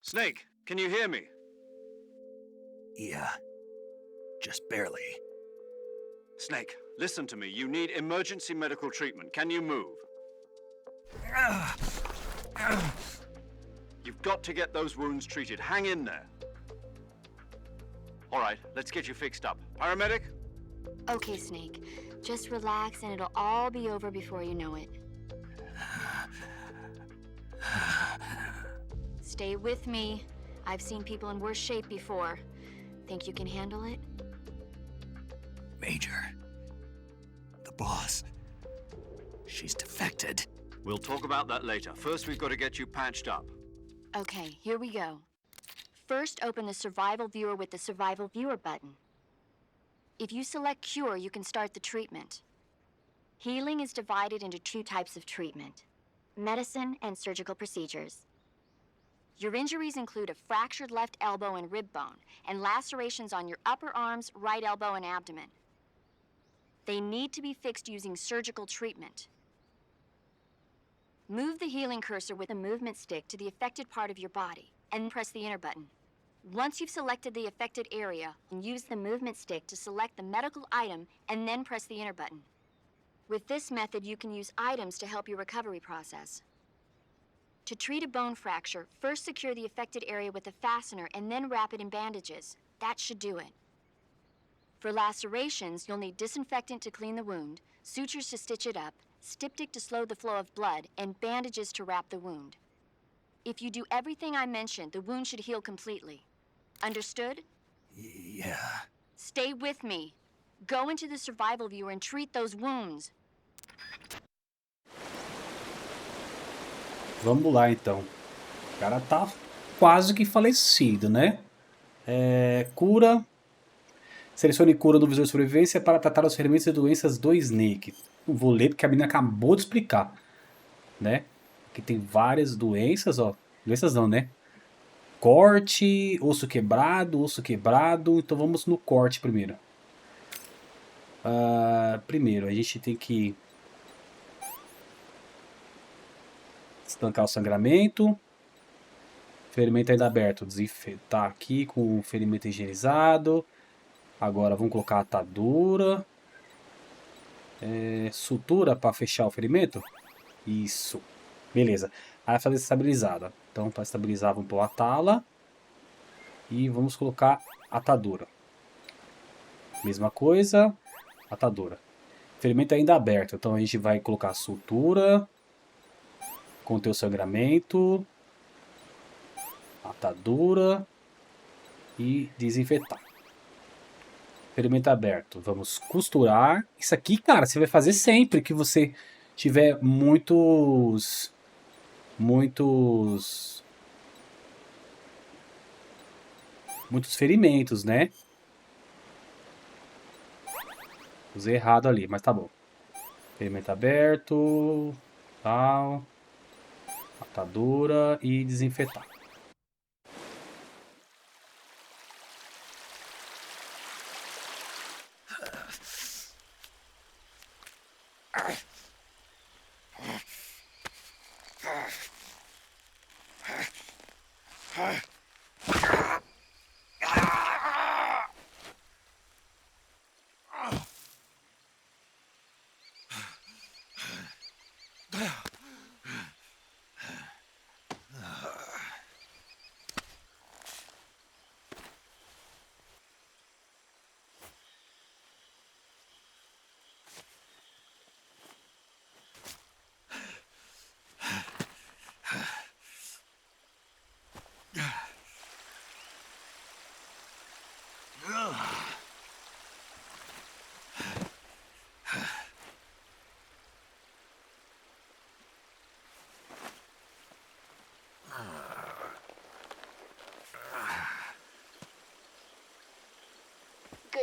Snake, can you hear me? Yeah. Just barely. Snake, listen to me. You need emergency medical treatment. Can you move? You've got to get those wounds treated. Hang in there. All right, let's get you fixed up. Paramedic? Okay, Snake. Just relax and it'll all be over before you know it. Stay with me. I've seen people in worse shape before. Think you can handle it? Major. The boss. She's defected. We'll talk about that later. First, we've got to get you patched up. Okay, here we go. First, open the Survival Viewer with the Survival Viewer button. If you select Cure, you can start the treatment. Healing is divided into two types of treatment: medicine and surgical procedures. Your injuries include a fractured left elbow and rib bone, and lacerations on your upper arms, right elbow, and abdomen. They need to be fixed using surgical treatment. Move the healing cursor with a movement stick to the affected part of your body, and press the enter button. Once you've selected the affected area, use the movement stick to select the medical item, and then press the enter button. With this method, you can use items to help your recovery process. To treat a bone fracture, first secure the affected area with a fastener and then wrap it in bandages. That should do it. For lacerations, you'll need disinfectant to clean the wound, sutures to stitch it up, styptic to slow the flow of blood, and bandages to wrap the wound. If you do everything I mentioned, the wound should heal completely. Understood? Yeah. Stay with me. Go into the Survival Viewer and treat those wounds. Vamos lá, então. O cara tá quase que falecido, né? Cura. Selecione cura no visor de sobrevivência para tratar os ferimentos e doenças do Snake. Não vou ler porque a menina acabou de explicar, né? Aqui tem várias doenças, ó. Doenças não, né? Corte, osso quebrado. Então vamos no corte primeiro. Primeiro, a gente tem que estancar o sangramento. Ferimento ainda aberto. Desinfetar aqui com o ferimento higienizado. Agora vamos colocar a atadura. Sutura para fechar o ferimento. Isso. Beleza. Aí vai fazer estabilizada. Então para estabilizar vamos pôr a tala. E vamos colocar a atadura. Mesma coisa. Atadura. Ferimento ainda aberto. Então a gente vai colocar a sutura. Conter o sangramento. Atadura. E desinfetar. Ferimento aberto. Vamos costurar. Isso aqui, cara, você vai fazer sempre que você tiver muitos ferimentos, né? Usei errado ali, mas tá bom. Ferimento aberto. Tal. Atadura e desinfetar.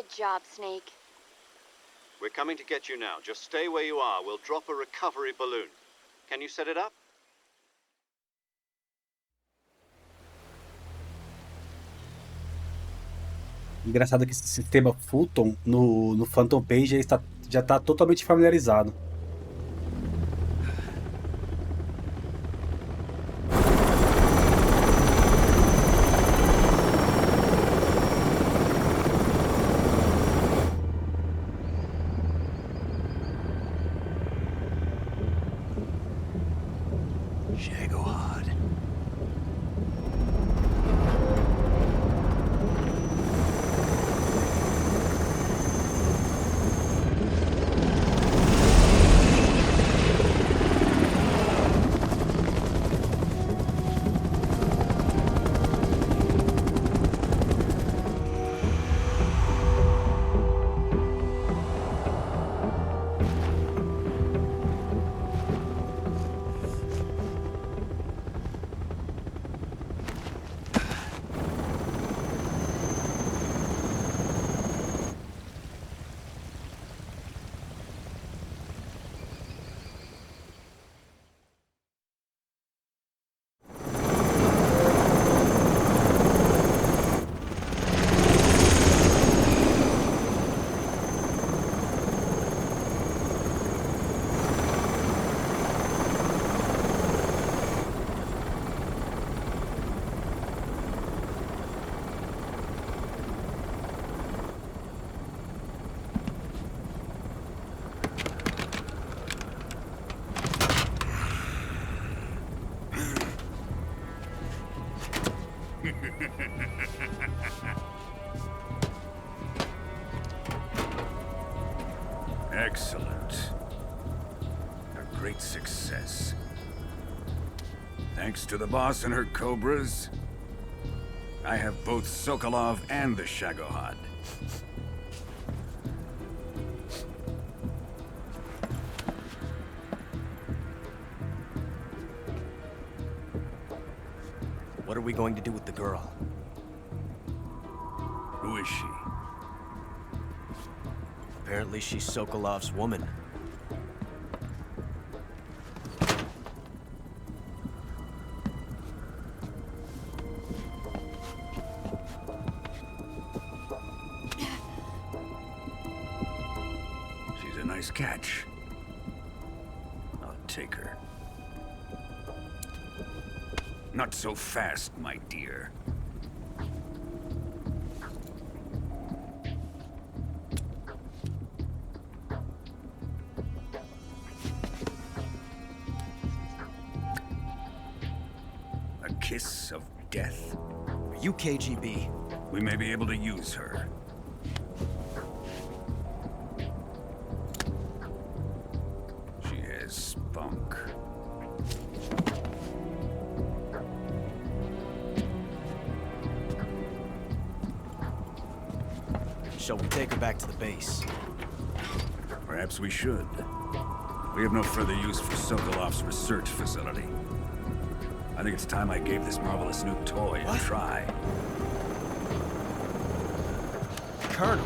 Good job, Snake. We're coming to get you now. Just stay where you are. We'll drop a recovery balloon. Can you set it up? Engraçado que esse sistema Fulton no Phantom Page já tá totalmente familiarizado. Excellent. A great success. Thanks to the boss and her cobras, I have both Sokolov and the Shagohod. What are we going to do with the girl? Who is she? Apparently she's Sokolov's woman. She's a nice catch. I'll take her. Not so fast, my dear. A kiss of death? Are you KGB? We may be able to use her. She has spunk. Shall we take her back to the base? Perhaps we should. We have no further use for Sokolov's research facility. I think it's time I gave this marvelous new toy a try. Colonel,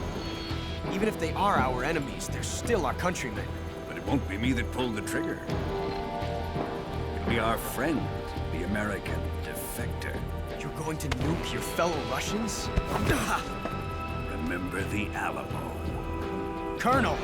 even if they are our enemies, they're still our countrymen. But it won't be me that pulled the trigger. It'll be our friend, the American defector. You're going to nuke your fellow Russians? Remember the Alamo. Colonel!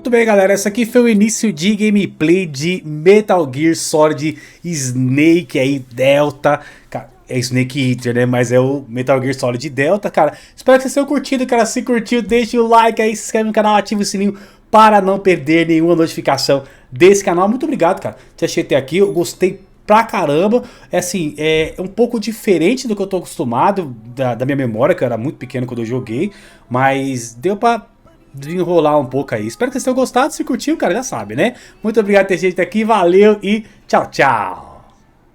Muito bem, galera, esse aqui foi o início de gameplay de Metal Gear Solid Snake aí, Delta. Cara, é Snake Eater, né? Mas é o Metal Gear Solid Delta, cara. Espero que vocês tenham curtido, cara. Se curtiu, deixa o like aí, se inscreve no canal, ativa o sininho para não perder nenhuma notificação desse canal. Muito obrigado, cara. Te achei até aqui, eu gostei pra caramba. É assim, é um pouco diferente do que eu tô acostumado, da minha memória, que eu era muito pequeno quando eu joguei. Mas deu pra desenrolar um pouco aí. Espero que vocês tenham gostado. Se curtiu, cara, já sabe, né? Muito obrigado por ter gente aqui. Valeu e tchau, tchau.